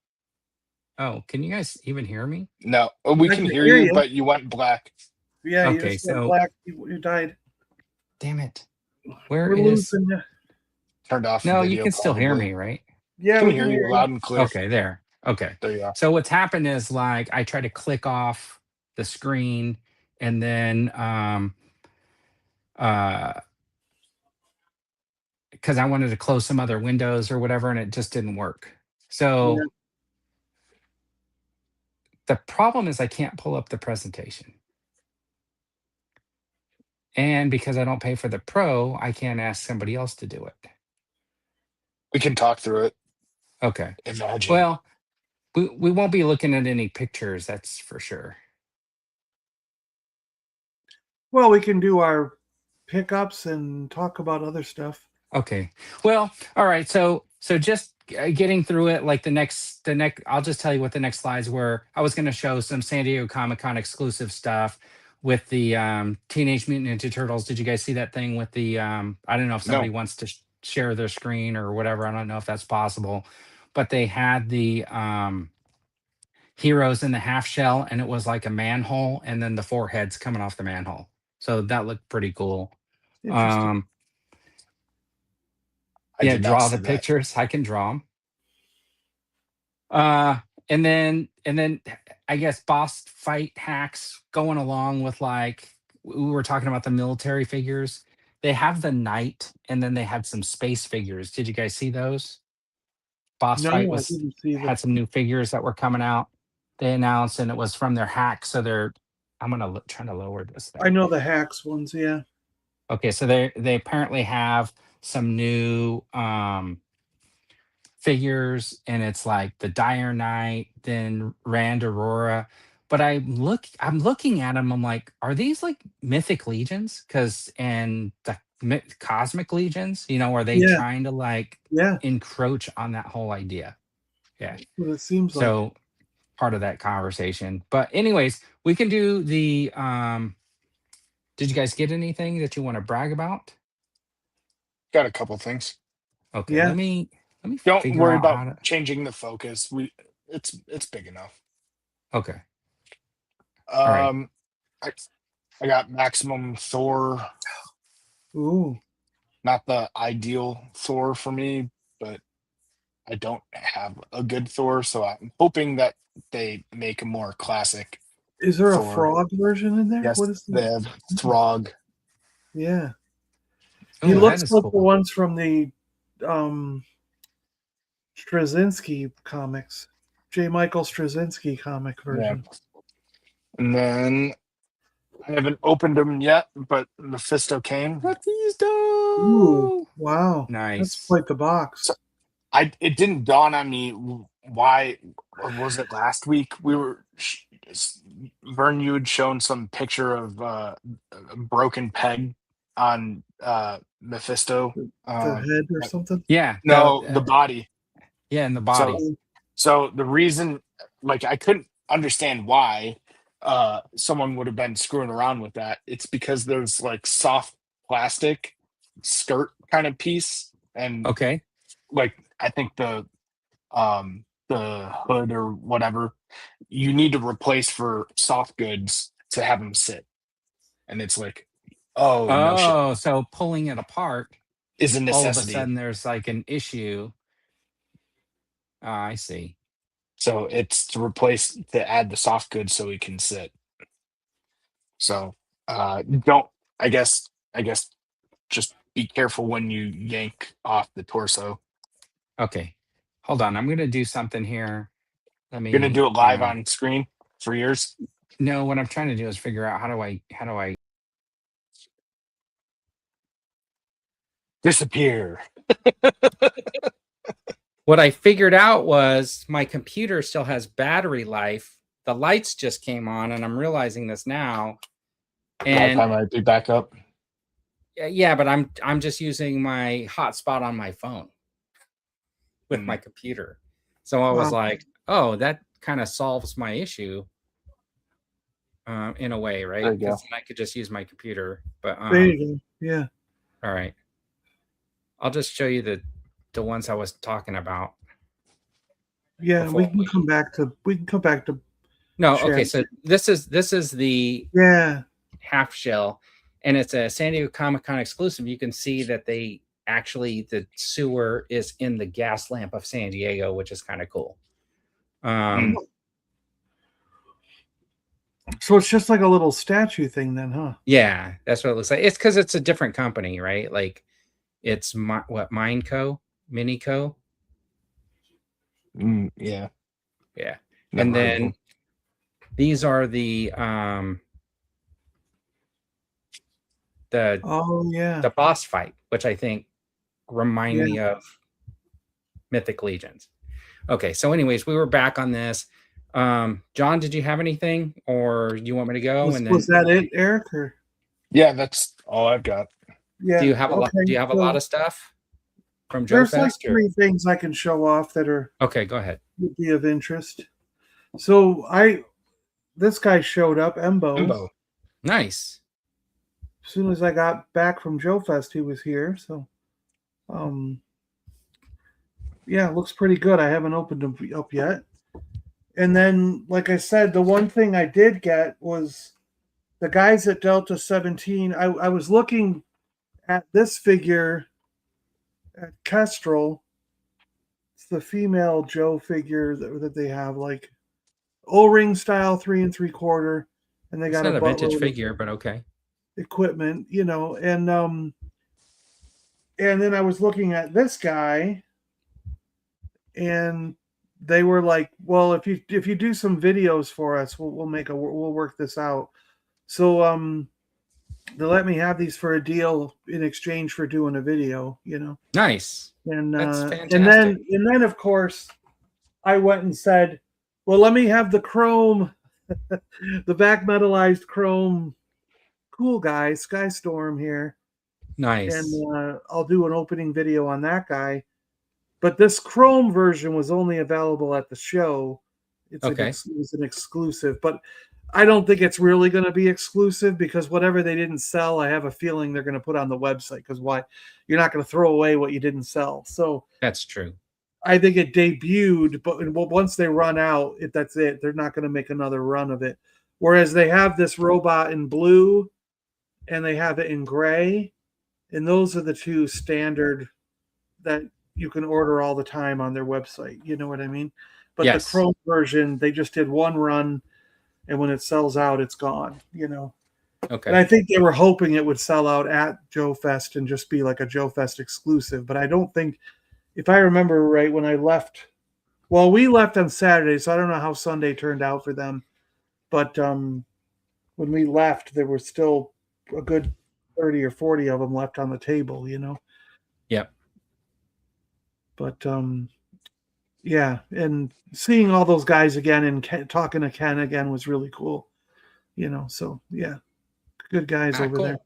Oh, can you guys even hear me? No, we I can can hear hear you, you. but you went black. Yeah, you Okay, just went so black. You died. damn it. Where We're is? losing you. Turned off the No, you video can still hear probably. me, right? Yeah, Can we hear can hear you you. loud and clear. Okay, there. Okay. There you go. So what's happened is like I try to click off the screen and then uh because I wanted to close some other windows or whatever, and it just didn't work. Yeah. So the problem is I can't pull up the presentation. And because I don't pay for the pro, I can't ask somebody else to do it. We can talk through it. Okay. Imagine. Well, we won't be looking at any pictures, that's for sure. Well, we can do our pickups and talk about other stuff. Okay. Well, all right. So just getting through it, like the next. I'll just tell you what the next slides were. I was going to show some San Diego Comic Con exclusive stuff with the Teenage Mutant Ninja Turtles. Did you guys see that thing with the? I don't know if somebody No. wants to share their screen or whatever. I don't know if that's possible, but they had the heroes in the half shell, and it was like a manhole, and then the four heads coming off the manhole. So that looked pretty cool. Interesting. Um, I Yeah, did not draw see the that. pictures. I can draw them. And then I guess boss fight hacks going along with like we were talking about the military figures. They have the knight, and then they had some space figures. Did you guys see those? Boss No, fight I was didn't see the. had some new figures that were coming out. They announced, and it was from their hack. So they're I'm gonna try to lower this I thing. know the hacks ones. Yeah. Okay, so they apparently have some new figures, and it's like the Dire Knight, then Rand Aurora. But I'm looking at them, I'm like, are these like mythic legions? Because and the cosmic legions, are they Yeah. trying to like Yeah. encroach on that whole idea? Yeah. That's what it seems like. So part of that conversation. But anyways, we can do the did you guys get anything that you want to brag about? Got a couple things. Okay, Yeah. let me Don't figure worry out about how to. changing the focus. It's big enough. Okay. All right. Um I, I got maximum Thor, Ooh. not the ideal Thor for me, but I don't have a good Thor, so I'm hoping that they make a more classic Is there a Thor. frog version in there? What Yes, is they this? have Throg. Yeah. He Oh, that looks is like the cool. ones from the um Straczynski comics. J. Michael Straczynski comic Yeah. version. And then I haven't opened them yet, but Mephisto came. Ooh. Mephisto. Wow. That's Nice. quite the box. So it didn't dawn on me why, or was it last week? Vern, you had shown some picture of a broken peg on Mephisto. The Um, head or something. Yeah. no, the body. Yeah, in the So body. so the reason, like, I couldn't understand why someone would have been screwing around with that. It's because there's like soft plastic skirt kind of piece, and Okay. like I think the hood or whatever you need to replace for soft goods to have them sit. And it's like, oh no shit, Oh, so pulling it apart, is a all of a necessity. sudden there's like an issue. Ah, I see. So it's to add the soft goods so we can sit. So don't I guess just be careful when you yank off the torso. Okay. Hold on. I'm gonna do something here. Let You're gonna me do it live on screen for yours. no, what I'm trying to do is figure out how do I Disappear. what I figured out was my computer still has battery life. The lights just came on, and I'm realizing this now. And Wi-Fi might be back up. yeah, but I'm just using my hotspot on my phone with my computer. So I was Wow. like, oh, that kind of solves my issue in a way, There right? you go. Because I could just use my computer. But There you go. Yeah. all right, I'll just show you the ones I was talking about. Yeah, we before can come back to No, okay. Shed. So this is the Yeah. half shell, and it's a San Diego Comic Con exclusive. You can see that the sewer is in the gas lamp of San Diego, which is kind of cool. So it's just like a little statue thing then, huh? Yeah, that's what it looks like. It's because it's a different company, right? Like it's Mineco, Minico. Yeah. Yeah. Never And heard of then them. these are the Oh yeah. the boss fight, which I think remind Yeah. me of Mythic Legions. Okay, so anyways, we were back on this. John, did you have anything, or you want me to go? And Was then that it, Eric? Or Yeah, that's all I've got. do yeah. you have a lot? Do Okay. you have a lot So of stuff from Joe there's like Fest? Or 3 things I can show off that are okay, go ahead. would be of interest. So this guy showed up, Embo. Embo. Nice. As soon as I got back from Joe Fest, he was here. So yeah, it looks pretty good. I haven't opened them up yet. And then, like I said, the one thing I did get was the guys at Delta 17. I was looking at this figure at Kestrel. It's the female Joe figure that they have, like O-ring style, 3 3/4, and they It's got a not a vintage buttload of figure, but okay. equipment, and then I was looking at this guy, and they were like, "Well, if you do some videos for us, we'll work this out." So they let me have these for a deal in exchange for doing a video, Nice. and That's and fantastic. then of course I went and said, "Well, let me have the chrome, the back metallized chrome, cool guy, Skystorm here, Nice. and I'll do an opening video on that guy." But this chrome version was only available at the show. It was an exclusive, but I don't think it's really going to be exclusive because whatever they didn't sell, I have a feeling they're going to put on the website because why? You're not going to throw away what you didn't sell. So That's true. I think it debuted, but once they run out, that's it. They're not going to make another run of it. Whereas they have this robot in blue and they have it in gray, and those are the two standard that you can order all the time on their website. You know what I mean? But Yes. the Chrome version, they just did one run, and when it sells out, it's gone. Okay. And I think they were hoping it would sell out at Joe Fest and just be like a Joe Fest exclusive. But I don't think, if I remember right, when I left, well, we left on Saturday, so I don't know how Sunday turned out for them. But when we left, there were still a good 30 or 40 of them left on the table. Yep. But yeah, and seeing all those guys again and talking to Ken again was really cool. So yeah, good guys over cool. there.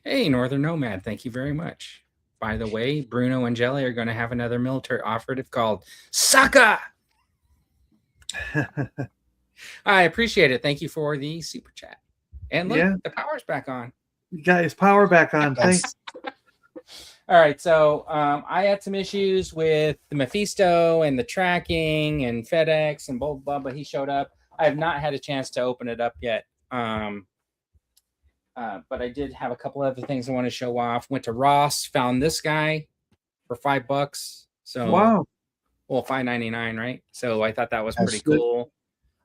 Hey, Northern Nomad, thank you very much. By the way, Bruno and Jelly are going to have another military operative called Saka. I appreciate it. Thank you for the super chat. And look, the power's back on. You got his power back on. Thanks. All right, so I had some issues with the Mephisto and the tracking and FedEx and blah, blah, but he showed up. I have not had a chance to open it up yet. But I did have a couple other things I want to show off. Went to Ross, found this guy for $5. So wow. Well, $5.99, right? So I thought that was pretty cool.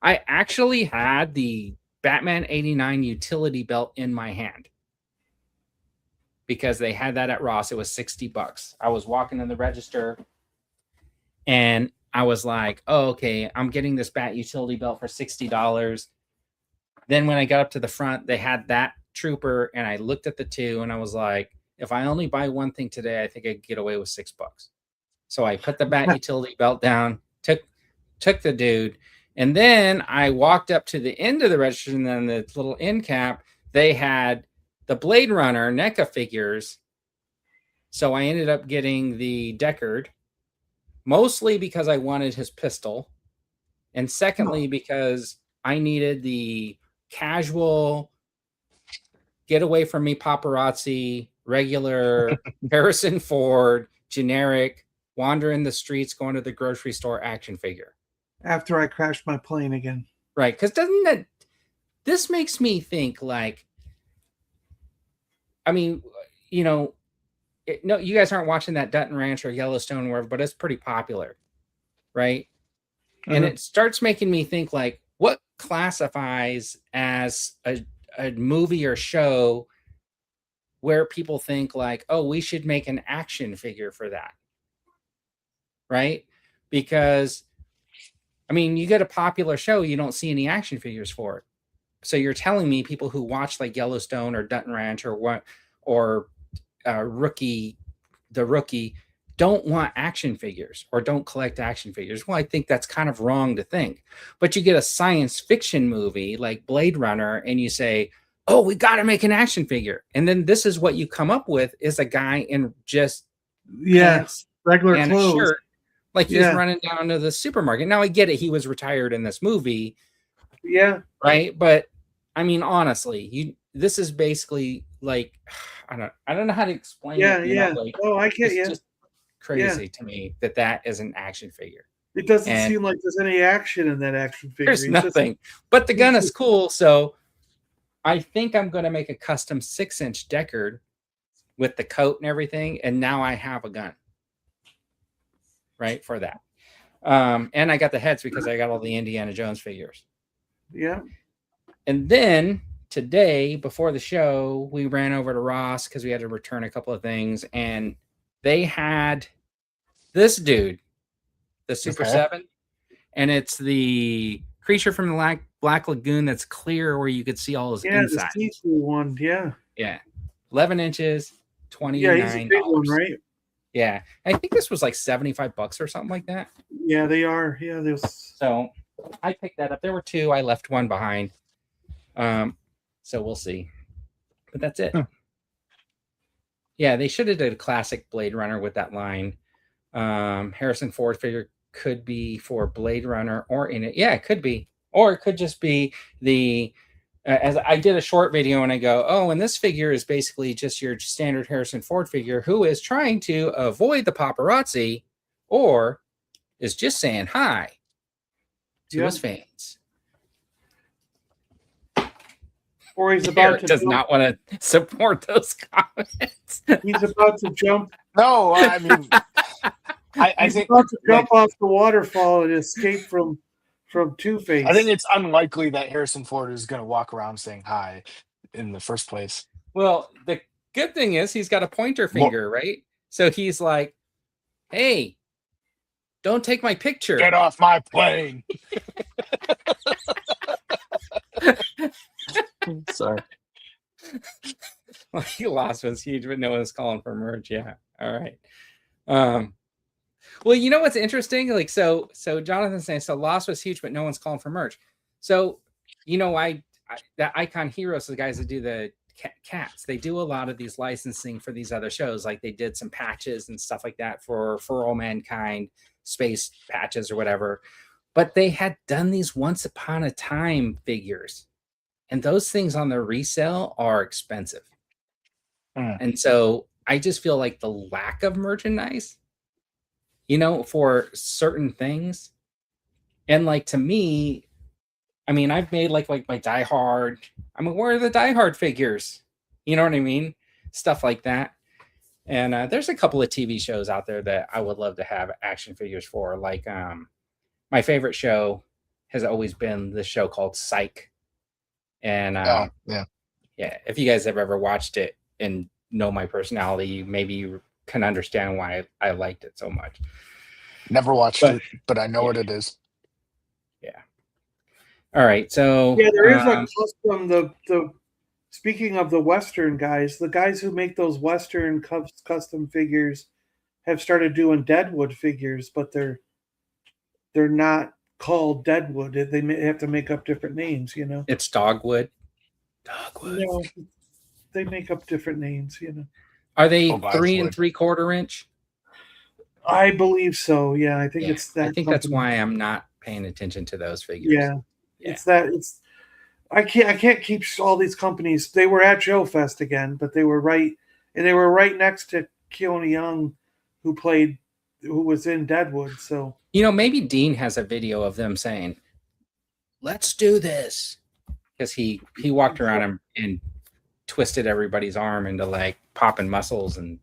I actually had the Batman 89 utility belt in my hand because they had that at Ross. It was $60. I was walking in the register and I was like, oh, okay, I'm getting this Bat utility belt for $60. Then when I got up to the front, they had that trooper and I looked at the two and I was like, if I only buy one thing today, I think I could get away with $6. So I put the Bat utility belt down, took the dude, and then I walked up to the end of the register, and then the little end cap, they had the Blade Runner NECA figures. So I ended up getting the Deckard, mostly because I wanted his pistol, and secondly because I needed the casual, get away from me paparazzi, regular Harrison Ford, generic wandering the streets, going to the grocery store action figure. After I crashed my plane again. Right. Because this makes me think like, I mean, you know, no, you guys aren't watching that Dutton Ranch or Yellowstone or wherever, but it's pretty popular. Right. And it starts making me think like, what classifies as a movie or show where people think like, oh, we should make an action figure for that. Right. Because, I mean, you get a popular show, you don't see any action figures for it. So you're telling me people who watch like Yellowstone or Dutton Ranch or what, or the Rookie don't want action figures or don't collect action figures. Well, I think that's kind of wrong to think. But you get a science fiction movie like Blade Runner and you say, oh, we got to make an action figure. And then this is what you come up with is a guy in just pants regular and clothes. a shirt, like he's running down to the supermarket. Now I get it. He was retired in this movie. Yeah. Right. But I mean, honestly, this is basically like, I don't know how to explain it. Yeah. Like, oh, I get you. Just crazy to me that is an action figure. It doesn't seem like there's any action in that action figure. There's nothing. But the gun is cool. So I think I'm going to make a custom 6-inch Deckard with the coat and everything. And now I have a gun. Right. For that. And I got the heads because I got all the Indiana Jones figures. Yeah. And then today, before the show, we ran over to Ross because we had to return a couple of things. And they had this dude, the Super 7. And it's the creature from the Black Lagoon that's clear where you could see all his inside. The see-through one. Yeah. 11 inches, $29. Yeah, he's a big one, right? Yeah. I think this was like $75 or something like that. Yeah, they are. Yeah. So I picked that up. There were 2. I left one behind. So we'll see. But that's it. Yeah, they should have did a classic Blade Runner with that line. Harrison Ford figure could be for Blade Runner or in it. Yeah, it could be. Or it could just be the as I did a short video and I go, oh, and this figure is basically just your standard Harrison Ford figure who is trying to avoid the paparazzi or is just saying hi to his fans. Or he's about to does not want to support those comments. He's about to jump. No, I mean, I think about to jump off the waterfall and escape from Two-Face. I think it's unlikely that Harrison Ford is going to walk around saying hi in the first place. Well, the good thing is he's got a pointer finger, right? So he's like, "Hey, don't take my picture. Get off my plane." Sorry. Well, he lost was huge, but no one's calling for merch. Yeah. All right. Well, you know what's interesting? Like, so Jonathan's saying, so loss was huge, but no one's calling for merch. So, you know, the Icon Heroes, the guys that do the cats, they do a lot of these licensing for these other shows. Like they did some patches and stuff like that for All Mankind, space patches or whatever. But they had done these Once Upon a Time figures. And those things on the resale are expensive. And so I just feel like the lack of merchandise, you know, for certain things. And like, to me, I mean, I've made like my Die Hard. I mean, where are the Die Hard figures? You know what I mean? Stuff like that. And there's a couple of TV shows out there that I would love to have action figures for. Like my favorite show has always been this show called Psych. And if you guys have ever watched it and know my personality, maybe you can understand why I liked it so much. Never watched it, but I know what it is. Yeah. All right. So there is a custom. The speaking of the Western guys, the guys who make those Western custom figures have started doing Deadwood figures, but they're not called Deadwood. They have to make up different names, you know. It's Dogwood. Dogwood. No, they make up different names, you know. Are they 3 3/4 inch? I believe so. Yeah, I think it's that. I think that's why I'm not paying attention to those figures. Yeah. It's that. It's I can't keep all these companies. They were at Joe Fest again, but they were right next to Keone Young, who played who was in Deadwood. So Maybe Dean has a video of them saying, "Let's do this," because he walked around and twisted everybody's arm into like popping muscles and.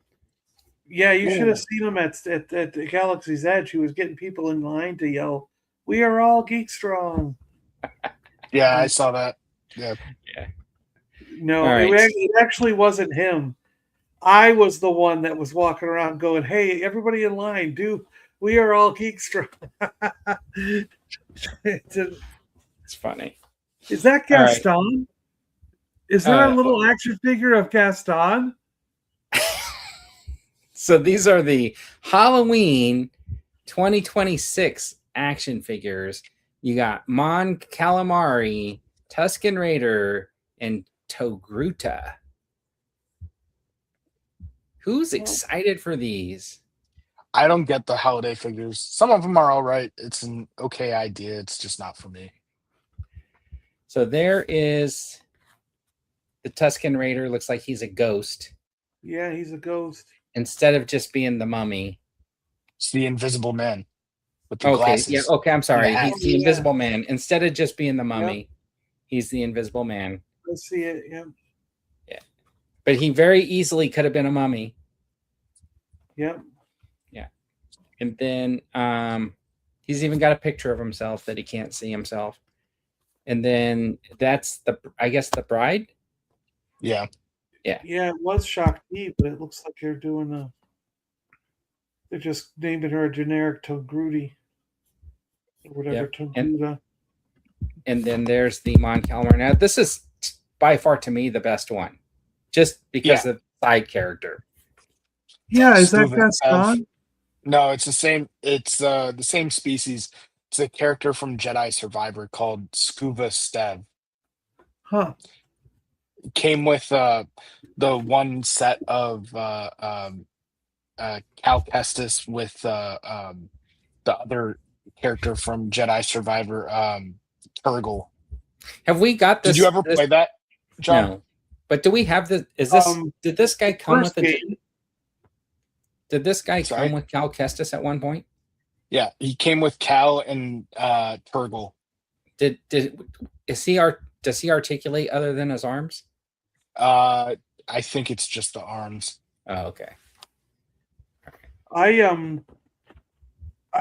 Yeah, you should have seen him at the Galaxy's Edge. He was getting people in line to yell, "We are all geek strong." Yeah, I saw that. Yeah. No, All right. it actually wasn't him. I was the one that was walking around going, "Hey, everybody in line, we are all geek strong." It's funny. Is that All right. Gaston? Is there a little action figure of Gaston? So these are the Halloween 2026 action figures. You got Mon Calamari, Tusken Raider, and Togruta. Who's excited for these? I don't get the holiday figures. Some of them are all right. It's an okay idea. It's just not for me. So there is the Tusken Raider. Looks like he's a ghost. Yeah, he's a ghost. Instead of just being the mummy. It's the Invisible Man with the glasses. Yeah, okay, I'm sorry. Yeah. He's the Invisible Man. Instead of just being the mummy, he's the Invisible Man. I see it, yeah. Yeah. But he very easily could have been a mummy. Yep. Yeah. And then he's even got a picture of himself that he can't see himself. And then that's I guess the bride? Yeah. Yeah. Yeah, it was Shakti, but it looks like they're doing they're just naming her a generic Togruti or whatever, Togruta. And then there's the Mon Calamari. Now, this is by far to me the best one, just because of the side character. Yeah, is that Gaston? No, it's the same. It's the same species. It's a character from Jedi Survivor called Scuba Stev. Huh. Came with the one set of Cal Kestis with the other character from Jedi Survivor, Turgle. Have we got this? Did you ever play that, John? No. But do we have the? Is this? Did this guy come with game? Did this guy come with Cal Kestis at one point? Yeah, he came with Cal and Turgle. Does he articulate other than his arms? I think it's just the arms. Oh, okay. I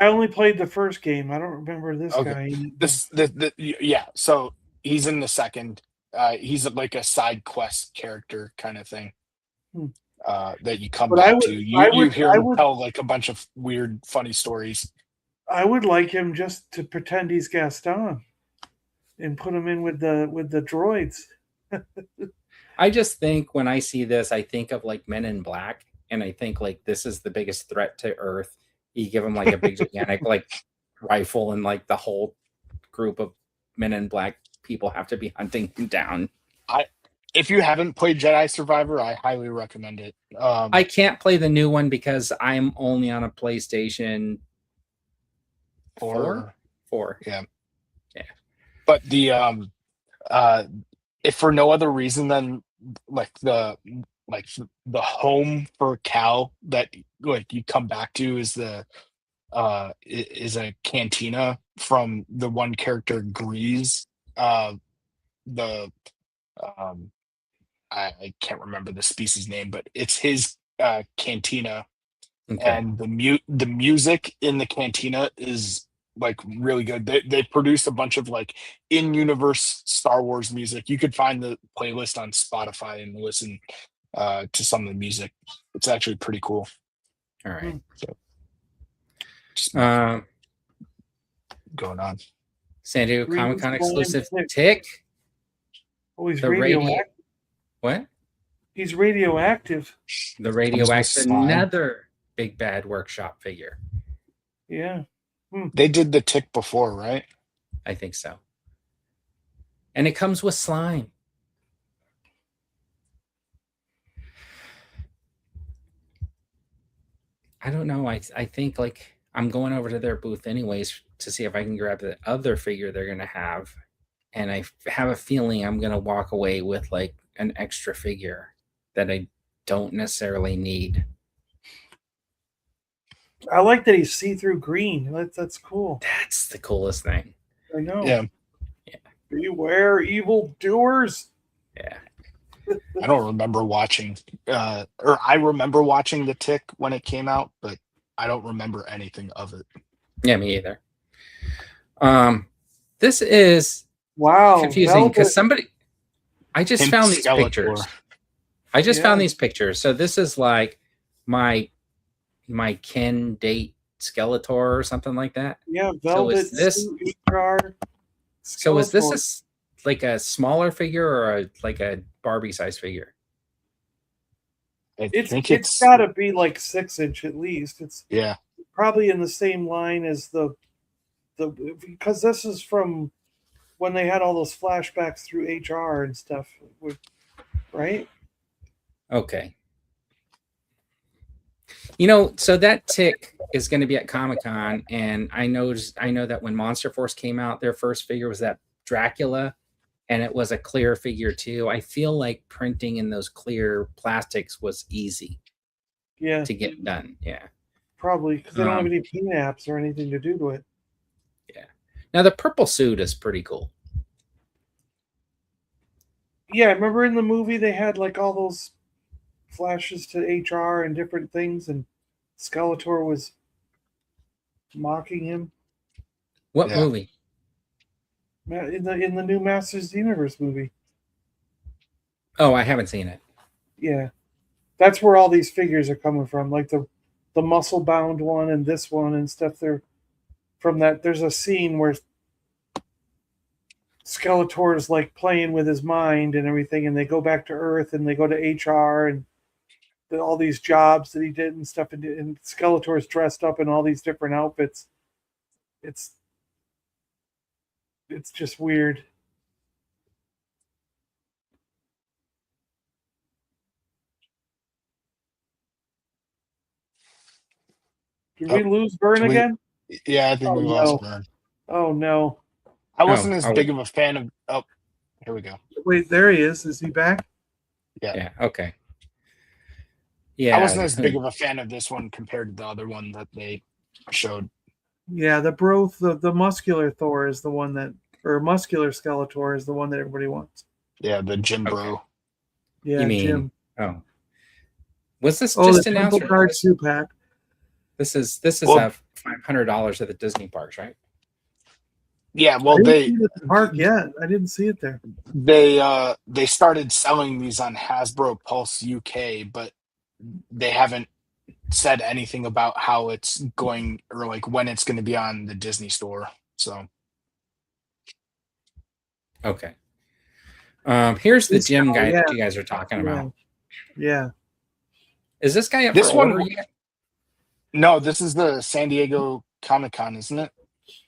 only played the first game. I don't remember this guy. Yeah. So he's in the second. He's like a side quest character kind of thing. That you come back to. You hear him tell like a bunch of weird, funny stories. I would like him just to pretend he's Gaston and put him in with the droids. I just think when I see this, I think of like Men in Black, and I think like this is the biggest threat to Earth. You give him like a big gigantic like rifle, and like the whole group of Men in Black people have to be hunting him down. If you haven't played Jedi Survivor, I highly recommend it. I can't play the new one because I'm only on a PlayStation 4. Yeah. But the if for no other reason than like the home for Cal that like you come back to is is a cantina from the one character Grease. I can't remember the species name, but it's his cantina. Okay. And the music in the cantina is like really good. They produce a bunch of like in-universe Star Wars music. You could find the playlist on Spotify and listen to some of the music. It's actually pretty cool. All right. So, just going on. San Diego Comic-Con exclusive Tick. Oh, he's radioactive. What? He's radioactive. The radioactive, another big bad workshop figure. Yeah. They did the Tick before, right? I think so. And it comes with slime. I don't know. I think like I'm going over to their booth anyways to see if I can grab the other figure they're going to have. And I have a feeling I'm going to walk away with like an extra figure that I don't necessarily need. I like that he's see-through green. That's cool. That's the coolest thing. I know. Yeah. Beware evil doers. Yeah. I don't remember watching, or I remember watching The Tick when it came out, but I don't remember anything of it. Yeah, me either. This is Wow. confusing because Velvet. I just Pimp found these Skeletor. pictures. I just found these pictures. So this is like my kin date Skeletor or something like that. Yeah, So Velvet is this suit HR. so is this Skeletor. like a smaller figure or like a Barbie size figure? I think It's got to be like 6-inch at least. It's yeah. probably in the same line as the because this is from when they had all those flashbacks through HR and stuff, right? Okay. You know, so that Tick is going to be at Comic-Con, and I know that when Monster Force came out, their first figure was that Dracula, and it was a clear figure too. I feel like printing in those clear plastics was easy Yeah, to get done. Yeah. probably because they don't have any paint apps or anything to do to it. Yeah. Now the purple suit is pretty cool. Yeah, remember in the movie they had like all those flashes to HR and different things, and Skeletor was mocking him. What movie? In the new Masters of the Universe movie. Oh, I haven't seen it. Yeah, that's where all these figures are coming from, like the muscle bound one and this one and stuff. They're from that. There's a scene where Skeletor is like playing with his mind and everything, and they go back to Earth and they go to HR and all these jobs that he did and stuff, and Skeletor's dressed up in all these different outfits. It's just weird. Did we lose Vern again? Yeah, I think we lost Vern. Oh no! I wasn't as big of a fan of. Oh, here we go. Wait, there he is. Is he back? Yeah. Okay. Yeah. I wasn't as big of a fan of this one compared to the other one that they showed. Yeah, the muscular Thor is the one that, or muscular Skeletor is the one that everybody wants. Yeah, the Jim Bro. Yeah, you mean, Jim. Oh, was this just the announced? Card 2-pack. This is $500 at the Disney parks, right? Yeah, well, I didn't see it at the park yet. I didn't see it there. They started selling these on Hasbro Pulse UK, but they haven't said anything about how it's going or like when it's going to be on the Disney store. So, okay. Here's the Jim guy that you guys are talking about. Yeah. Is this guy up this for one? order yet? No, this is the San Diego Comic-Con, isn't it?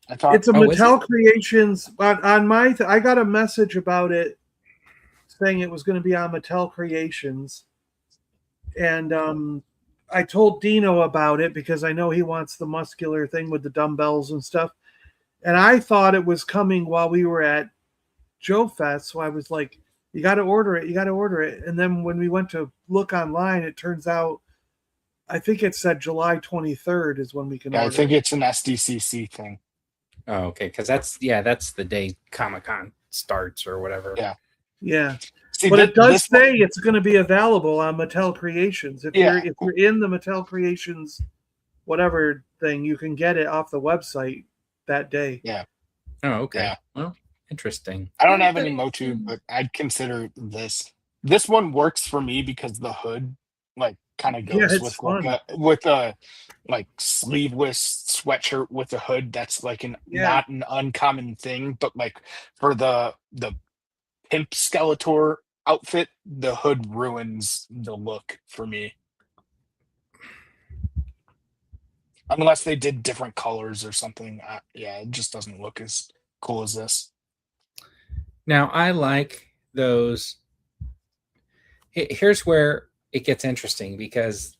I thought it's a Mattel Creations. On my, I got a message about it saying it was going to be on Mattel Creations, and I told Dino about it because I know he wants the muscular thing with the dumbbells and stuff, and I thought it was coming while we were at Joe Fest, so I was like, "You got to order it, you got to order it." And then when we went to look online, it turns out, I think it said July 23rd is when we can order. I think it's an SDCC thing. Oh, okay, because that's the day Comic-Con starts or whatever. Yeah. See, but it does say it's going to be available on Mattel Creations. If you're in the Mattel Creations whatever thing, you can get it off the website that day. Yeah. Oh, okay. Yeah. Well, interesting. I don't have any Motu, but I'd consider this. This one works for me because the hood like kind of goes with a like sleeveless sweatshirt with a hood. That's like not an uncommon thing, but like for the Pimp Skeletor outfit, the hood ruins the look for me. Unless they did different colors or something. It just doesn't look as cool as this. Now, I like those. Here's where it gets interesting because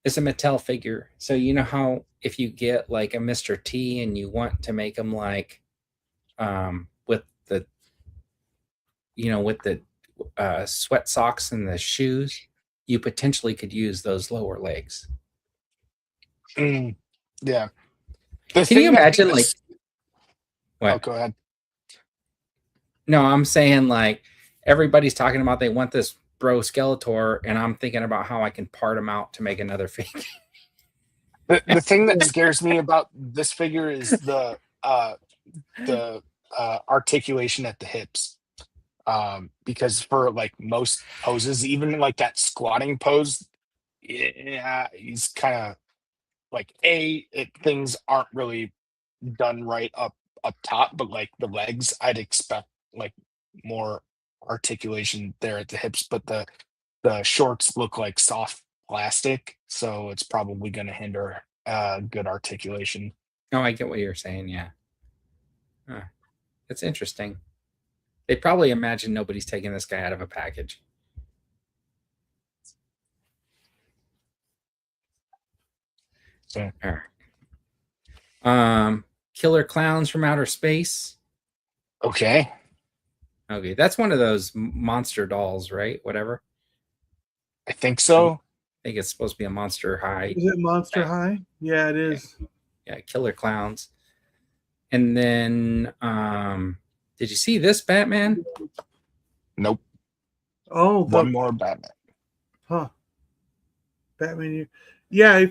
it's a Mattel figure. So you know how if you get like a Mr. T and you want to make them like with the sweat socks and the shoes, you potentially could use those lower legs. Yeah. The Can you thing that imagine, kind of, like, oh, what? go ahead. No, I'm saying, like, everybody's talking about they want this bro Skeletor, and I'm thinking about how I can part them out to make another figure. The thing that scares me about this figure is the articulation at the hips. Because for like most poses, even like that squatting pose, yeah, he's kind of like things aren't really done right up top, but like the legs, I'd expect like more articulation there at the hips, but the shorts look like soft plastic, so it's probably going to hinder good articulation. No, I get what you're saying. Yeah. Huh. That's interesting. They probably imagine nobody's taking this guy out of a package. So All right. Killer Clowns from Outer Space. okay, Okay, that's one of those monster dolls, right? Whatever. I think I so. think it's supposed to be a Monster High. Is it Monster High? Yeah, it is. Yeah, Killer Clowns. And then, did you see this Batman? Nope. Oh, One more Batman. Huh. Batman. Yeah, I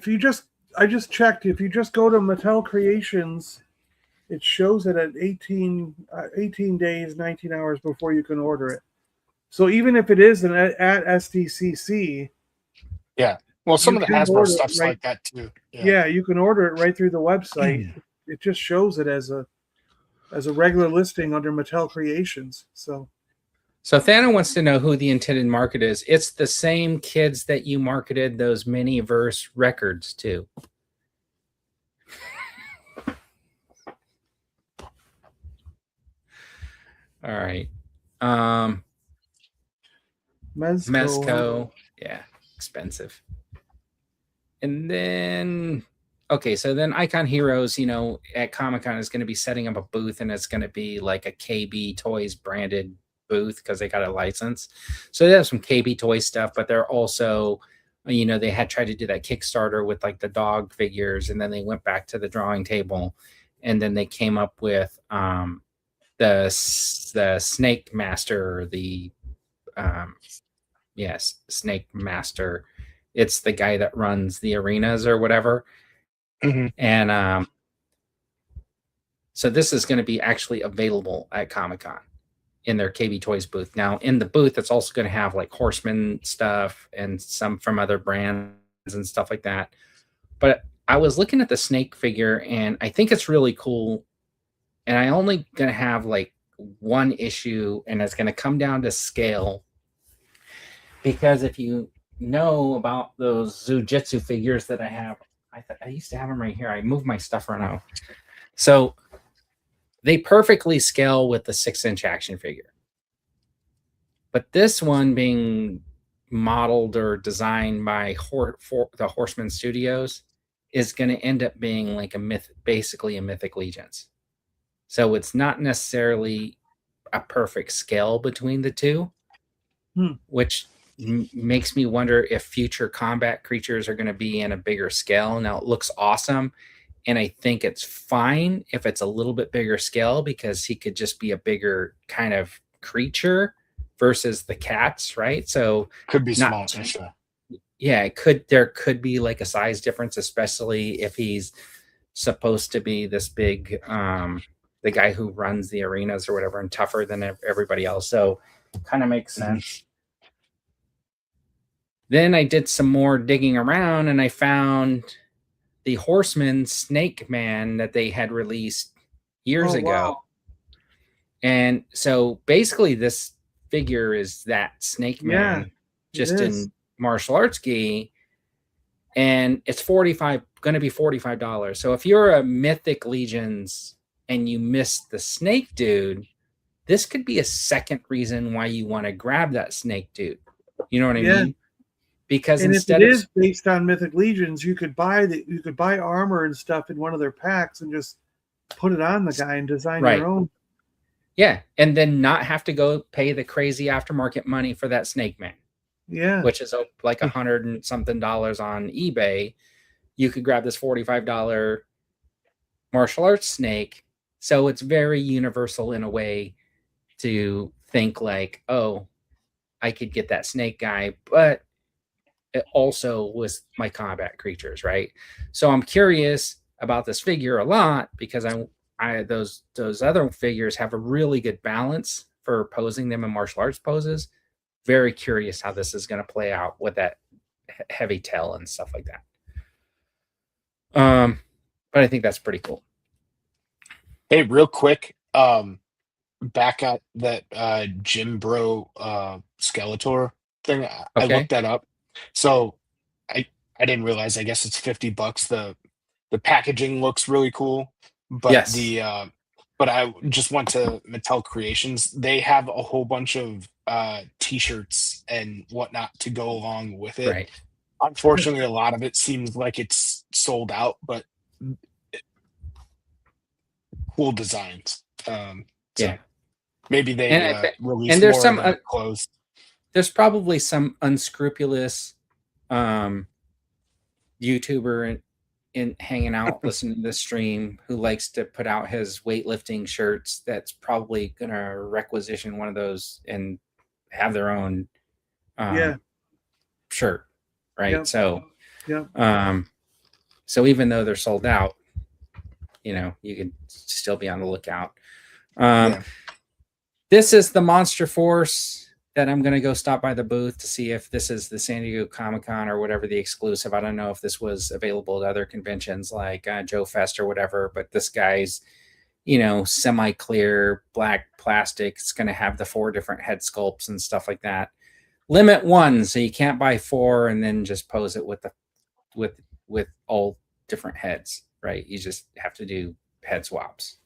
just checked. If you just go to Mattel Creations, it shows it at 18 days, 19 hours before you can order it. So even if it is at SDCC, Yeah. Well, some you of the can Hasbro order it stuff's right. like that too. Yeah, you can order it right through the website. It just shows it as a regular listing under Mattel Creations. So Thana wants to know who the intended market is. It's the same kids that you marketed those mini-verse records to. All right. Mezco. Yeah, expensive. And then, okay, so then Icon Heroes, at Comic-Con is going to be setting up a booth, and it's going to be like a KB Toys branded booth because they got a license. So they have some KB Toys stuff, but they're also, they had tried to do that Kickstarter with like the dog figures, and then they went back to the drawing table, and then they came up with the Snake Master, Snake Master. It's the guy that runs the arenas or whatever. Mm-hmm. And so this is going to be actually available at Comic-Con in their KB Toys booth. Now, in the booth, it's also going to have like Horseman stuff and some from other brands and stuff like that. But I was looking at the Snake figure, and I think it's really cool. And I only going to have like one issue, and it's going to come down to scale. Because if you know about those Zujitsu figures that I have, I used to have them right here. I moved my stuff right now. So they perfectly scale with the 6-inch action figure. But this one being modeled or designed by the Horseman Studios is going to end up being like basically a Mythic Legions. So it's not necessarily a perfect scale between the two, which makes me wonder if future combat creatures are going to be in a bigger scale. Now it looks awesome, and I think it's fine if it's a little bit bigger scale, because he could just be a bigger kind of creature versus the cats, right? So could be small, sure. Yeah, there could be like a size difference, especially if he's supposed to be this big, the guy who runs the arenas or whatever, and tougher than everybody else. So kind of makes sense. Then I did some more digging around, and I found the Horseman Snake Man that they had released years ago. Wow. And so basically this figure is that Snake Man just in martial arts gi, and it's going to be $45. So if you're a Mythic Legions and you missed the Snake Dude, this could be a second reason why you want to grab that Snake Dude. You know what I mean? Because instead if it is based on Mythic Legions, you could buy armor and stuff in one of their packs and just put it on the guy and design your own. Yeah, and then not have to go pay the crazy aftermarket money for that Snake Man. Yeah, which is like $100 and something on eBay. you could grab this $45 martial arts snake. So it's very universal in a way to think like, oh, I could get that snake guy, but it also was my combat creatures, right? So I'm curious about this figure a lot because those other figures have a really good balance for posing them in martial arts poses. Very curious how this is going to play out with that heavy tail and stuff like that. But I think that's pretty cool. Hey, real quick, back at that Jim Bro Skeletor thing. I Okay. looked that up. So I didn't realize. I guess it's $50. The packaging looks really cool, but Yes. but I just went to Mattel Creations. They have a whole bunch of t-shirts and whatnot to go along with it. Right. Unfortunately, a lot of it seems like it's sold out, but cool designs. So Yeah. maybe they And release and there's more some of the clothes. there's probably some unscrupulous YouTuber in hanging out listening to the stream who likes to put out his weightlifting shirts that's probably gonna requisition one of those and have their own shirt, right? Yep. So Yep. so even though they're sold out, you know, you can still be on the lookout. This is the Monster Force that I'm going to go stop by the booth to see if this is the San Diego Comic-Con or whatever the exclusive. I don't know if this was available at other conventions like Joe Fest or whatever, but this guy's, you know, semi-clear black plastic. It's going to have the 4 different head sculpts and stuff like that. Limit 1, so you can't buy 4 and then just pose it with the with all different heads, right? You just have to do head swaps.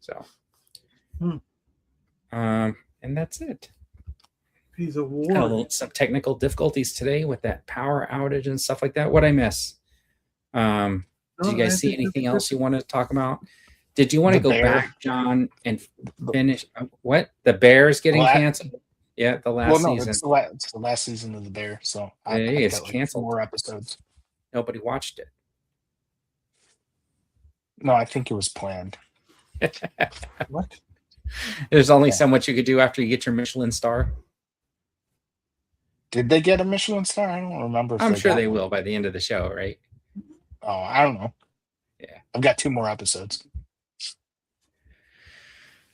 So, and that's it. Piece of war. Some technical difficulties today with that power outage and stuff like that. What I miss? Did you guys see anything else you wanted to talk about? Did you want to go back, John, and finish? What? The Bears getting canceled? Yeah, the last season. It's the last season of the Bear. So it's got canceled. 4 episodes. Nobody watched it. No, I think it was planned. What? There's only so much you could do after you get your Michelin star. Did they get a Michelin star? I don't remember. I'm sure they will by the end of the show, right? Oh, I don't know. Yeah. I've got 2 more episodes.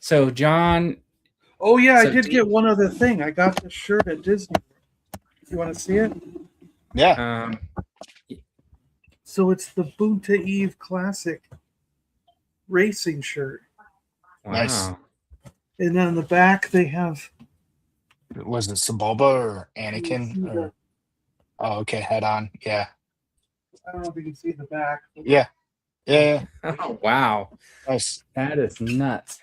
So, John. Oh, yeah, I did get one other thing. I got this shirt at Disney. You want to see it? Yeah. So it's the Bunta Eve Classic racing shirt. Wow. Nice. And on the back, they have. Was it Sebulba or Anakin? Or... Oh, okay. Head on. Yeah. I don't know if you can see the back. Yeah. Yeah. Oh, wow. Nice. That is nuts.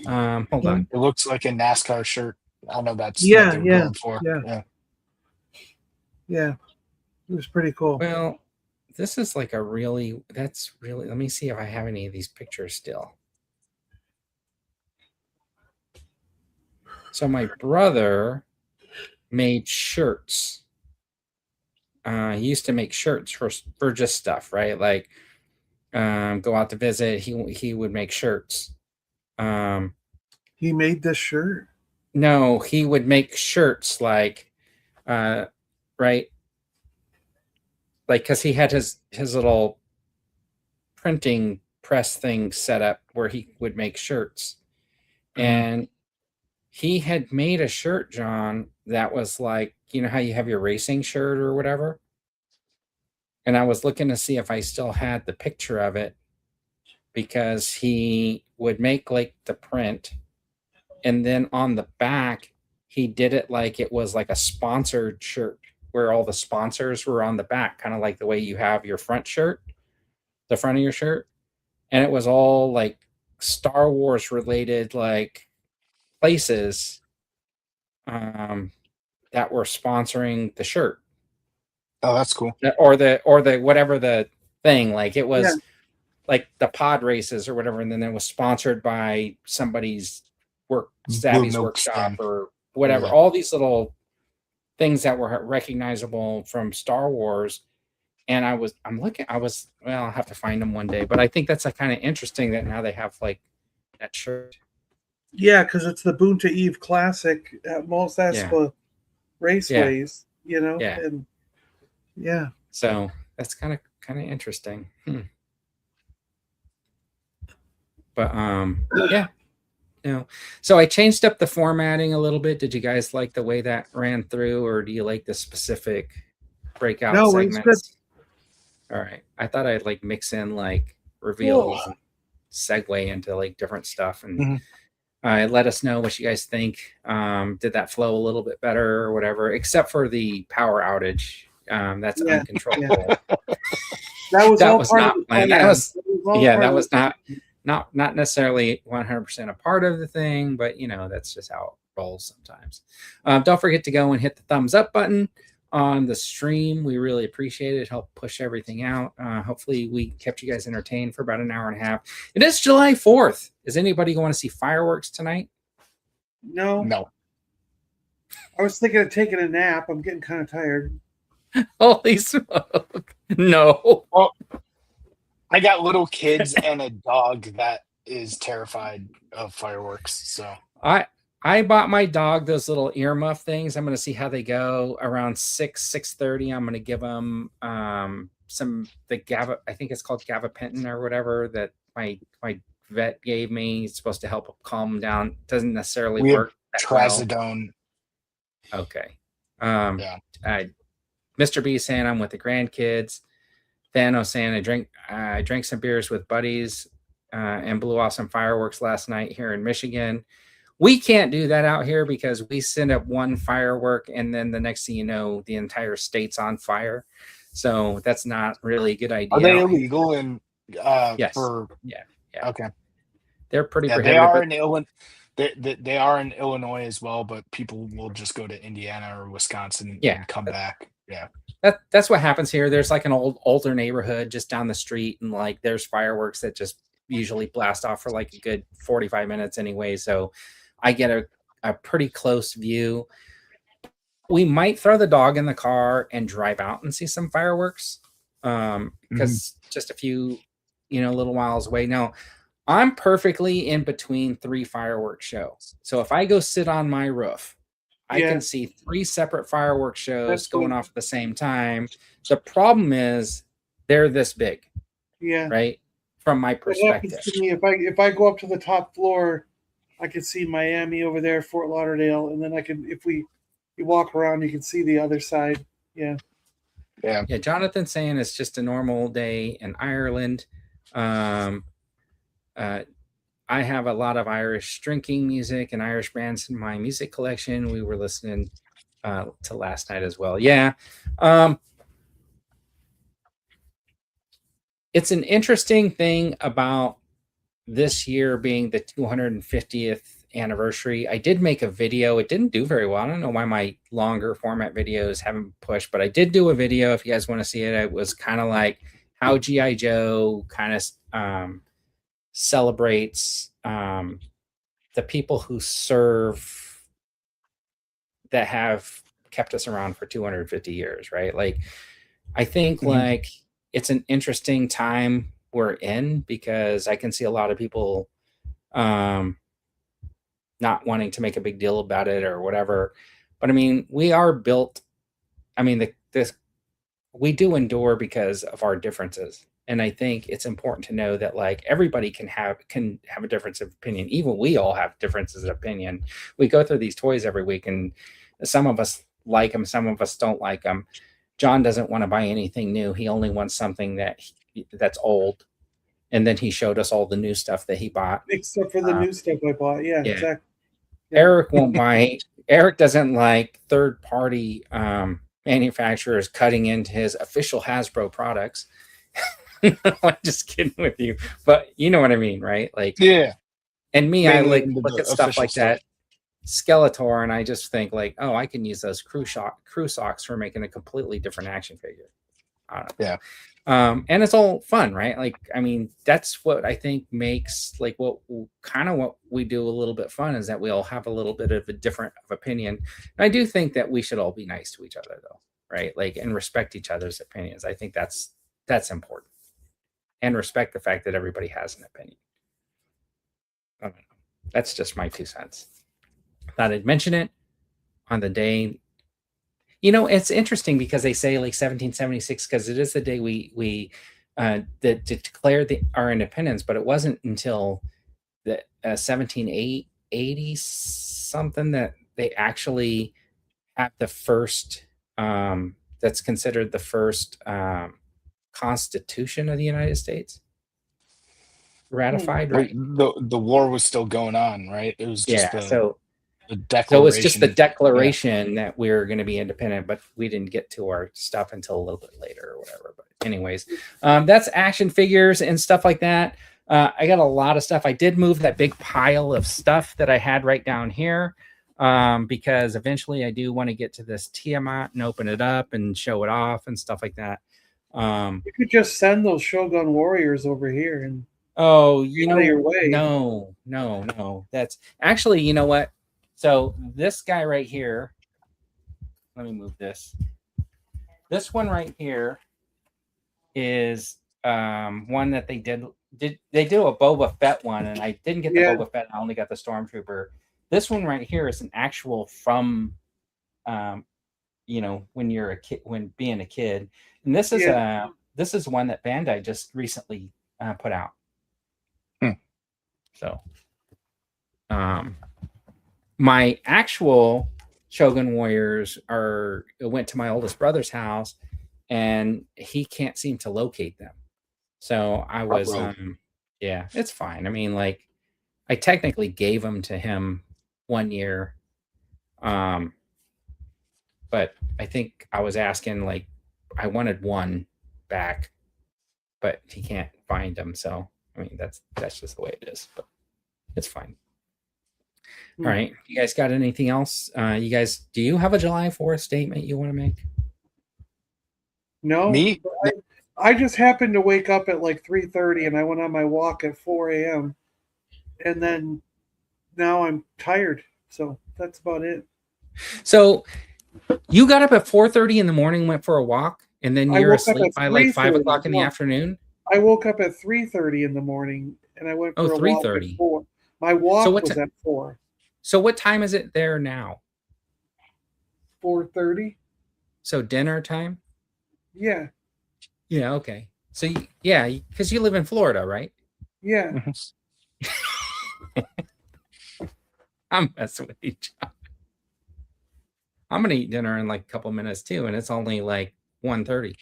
Hold on. It looks like a NASCAR shirt. I know that's what they're going for. Yeah. It was pretty cool. Well, this is like that's really, let me see if I have any of these pictures still. So my brother made shirts. He used to make shirts for just stuff, right? Like go out to visit. He would make shirts. He made this shirt? No, he would make shirts like right, like because he had his little printing press thing set up where he would make shirts. And he had made a shirt, John, that was like, you know how you have your racing shirt or whatever? And I was looking to see if I still had the picture of it, because he would make like the print, and then on the back, he did it like it was like a sponsored shirt where all the sponsors were on the back, kind of like the way you have your front shirt, the front of your shirt. And it was all like Star Wars related, like places that were sponsoring the shirt. Oh, that's cool. Or the whatever the thing, like it was like the pod races or whatever, and then it was sponsored by somebody's Savvy's workshop or whatever. All these little things that were recognizable from Star Wars. And well, I'll have to find them one day, but I think that's kind of interesting that now they have like that shirt. Yeah, because it's the Boonta Eve Classic at most Yeah. Espa raceways, you know? Yeah. And yeah. So that's kind of interesting. But yeah. So I changed up the formatting a little bit. Did you guys like the way that ran through, or do you like the specific breakout segments? All right. I thought I'd like mix in like reveals and segue into like different stuff, and let us know what you guys think. Did that flow a little bit better or whatever, except for the power outage? That's uncontrollable. That was not planned. That was not necessarily 100% a part of the thing, but that's just how it rolls sometimes. Don't forget to go and hit the thumbs up button on the stream. We really appreciate it. Help push everything out. Hopefully we kept you guys entertained for about an hour and a half. It is July 4th. Is anybody going to see fireworks tonight? No. I was thinking of taking a nap. I'm getting kind of tired. Holy smoke. No. Well, I got little kids and a dog that is terrified of fireworks. So I bought my dog those little earmuff things. I'm going to see how they go around 6:30. I'm going to give them the GABA, I think it's called gabapentin or whatever, that my vet gave me. It's supposed to help calm them down. Doesn't necessarily work that trazodone. Well. Okay. Mr. B saying I'm with the grandkids. Thanos saying I drank some beers with buddies and blew off some fireworks last night here in Michigan. We can't do that out here because we send up one firework and then the next thing you know, the entire state's on fire. So that's not really a good idea. Are they illegal? And yes. Yeah. Okay. They're pretty. Yeah, they are in Illinois. They are in Illinois as well, but people will just go to Indiana or Wisconsin and come back. Yeah. That's what happens here. There's like an older neighborhood just down the street, and like there's fireworks that just usually blast off for like a good 45 minutes anyway. So I get a pretty close view. We might throw the dog in the car and drive out and see some fireworks because just a few, little miles away. Now, I'm perfectly in between 3 fireworks shows. So if I go sit on my roof, I can see 3 separate fireworks shows going off at the same time. The problem is they're this big. Yeah. Right? From my perspective. What happens to me if I go up to the top floor, I can see Miami over there, Fort Lauderdale, and then if you walk around, you can see the other side. Yeah. Yeah. Jonathan saying it's just a normal day in Ireland. I have a lot of Irish drinking music and Irish bands in my music collection. We were listening to last night as well. Yeah. It's an interesting thing about this year being the 250th anniversary. I did make a video. It didn't do very well. I don't know why my longer format videos haven't pushed, but I did do a video. If you guys want to see it, it was kind of like how G.I. Joe kind of celebrates the people who serve that have kept us around for 250 years, right? Like, I think like it's an interesting time we're in because I can see a lot of people not wanting to make a big deal about it or whatever. But I mean, we are built. I mean, we do endure because of our differences. And I think it's important to know that like everybody can have a difference of opinion. Even we all have differences of opinion. We go through these toys every week and some of us like them. Some of us don't like them. John doesn't want to buy anything new. He only wants something that's old. And then he showed us all the new stuff that he bought. Except for the new stuff I bought. Yeah, exactly. Yeah. Eric won't buy. Eric doesn't like third-party manufacturers cutting into his official Hasbro products. I'm just kidding with you, but you know what I mean, right? Like, yeah. And me, I like look at stuff like that, Skeletor, and I just think like, oh, I can use those crew socks for making a completely different action figure. I don't know. And it's all fun, right? Like, I mean, that's what I think makes like what we do a little bit fun is that we all have a little bit of a different opinion. And I do think that we should all be nice to each other, though, right? Like, and respect each other's opinions. I think that's important, and respect the fact that everybody has an opinion. I don't know. That's just my 2 cents. Thought I'd mention it on the day. You know, it's interesting because they say like 1776 because it is the day we declared our independence, but it wasn't until the 1780 something that they actually had the first that's considered the first Constitution of the United States ratified, right? The war was still going on, right? It was just Yeah, the so declaration. it was just the declaration that we were going to be independent, but we didn't get to our stuff until a little bit later or whatever. But anyways, that's action figures and stuff like that. I got a lot of stuff. I did move that big pile of stuff that I had right down here because eventually I do want to get to this Tiamat and open it up and show it off and stuff like that. You could just send those Shogun warriors over here and you know, your way. No. That's actually, you know what? So this guy right here, let me move this. This one right here is one that they did they do a Boba Fett one, and I didn't get the Boba Fett. I only got the Stormtrooper. This one right here is an actual from, you know, when you're a kid, when being a kid, and this is one that Bandai just recently put out. So, my actual Shogun warriors went to my oldest brother's house, and he can't seem to locate them. So I was, yeah, it's fine. I mean, like, I technically gave them to him 1 year, but I think I was asking, like, I wanted one back, but he can't find them. So I mean, that's just the way it is. But it's fine. All right. You guys got anything else? You guys, do you have a July 4th statement you want to make? No. Me? I just happened to wake up at like 3:30 and I went on my walk at 4 a.m. And then now I'm tired. So that's about it. So you got up at 4:30 in the morning, went for a walk, and then you're asleep by like 5 o'clock in the afternoon? I woke up at 3:30 in the morning and I went for a walk at 4. My walk was at 4. So what time is it there now? 4:30. So dinner time? Yeah. Yeah, okay. So yeah, because you live in Florida, right? Yeah. I'm messing with you, John. I'm gonna eat dinner in like a couple minutes too, and it's only like 1:30.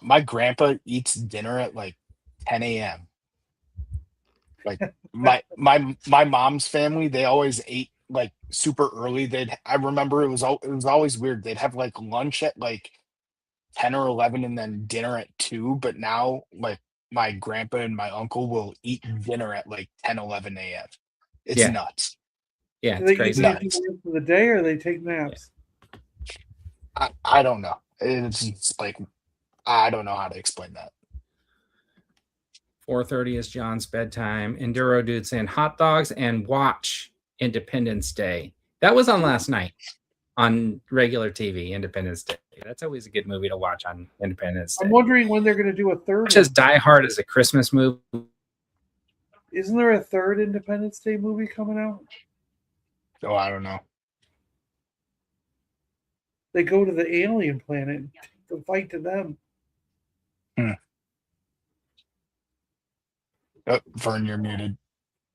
My grandpa eats dinner at like 10 a.m. Like my mom's family, they always ate like super early. I remember it was always weird. They'd have like lunch at like 10 or 11 and then dinner at 2. But now like my grandpa and my uncle will eat dinner at like 10, 11 a.m. It's nuts. Yeah, it's crazy. Do they eat for the day or they take naps? Yeah. I don't know. It's like I don't know how to explain that. 4:30 is John's bedtime. Enduro dude saying hot dogs and watch Independence Day. That was on last night on regular TV. Independence Day. That's always a good movie to watch on Independence Day. I'm wondering when they're going to do a third. Just Die Hard is a Christmas movie. Isn't there a third Independence Day movie coming out? Oh, I don't know. They go to the alien planet to fight to them. Oh, Vern, you're muted.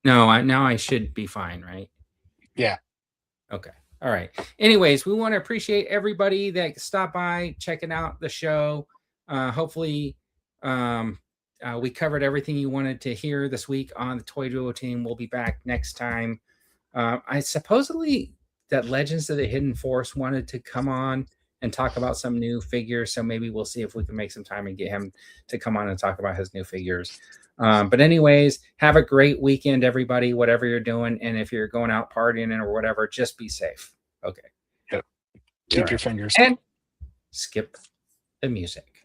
No, now I should be fine, right? Yeah. Okay. All right. Anyways, we want to appreciate everybody that stopped by checking out the show. Hopefully, we covered everything you wanted to hear this week on the Toy Duo team. We'll be back next time. I supposedly that Legends of the Hidden Force wanted to come on and talk about some new figures. So maybe we'll see if we can make some time and get him to come on and talk about his new figures. But anyways, have a great weekend, everybody, whatever you're doing. And if you're going out partying or whatever, just be safe. Okay. Yep. Keep your fingers. skip the music.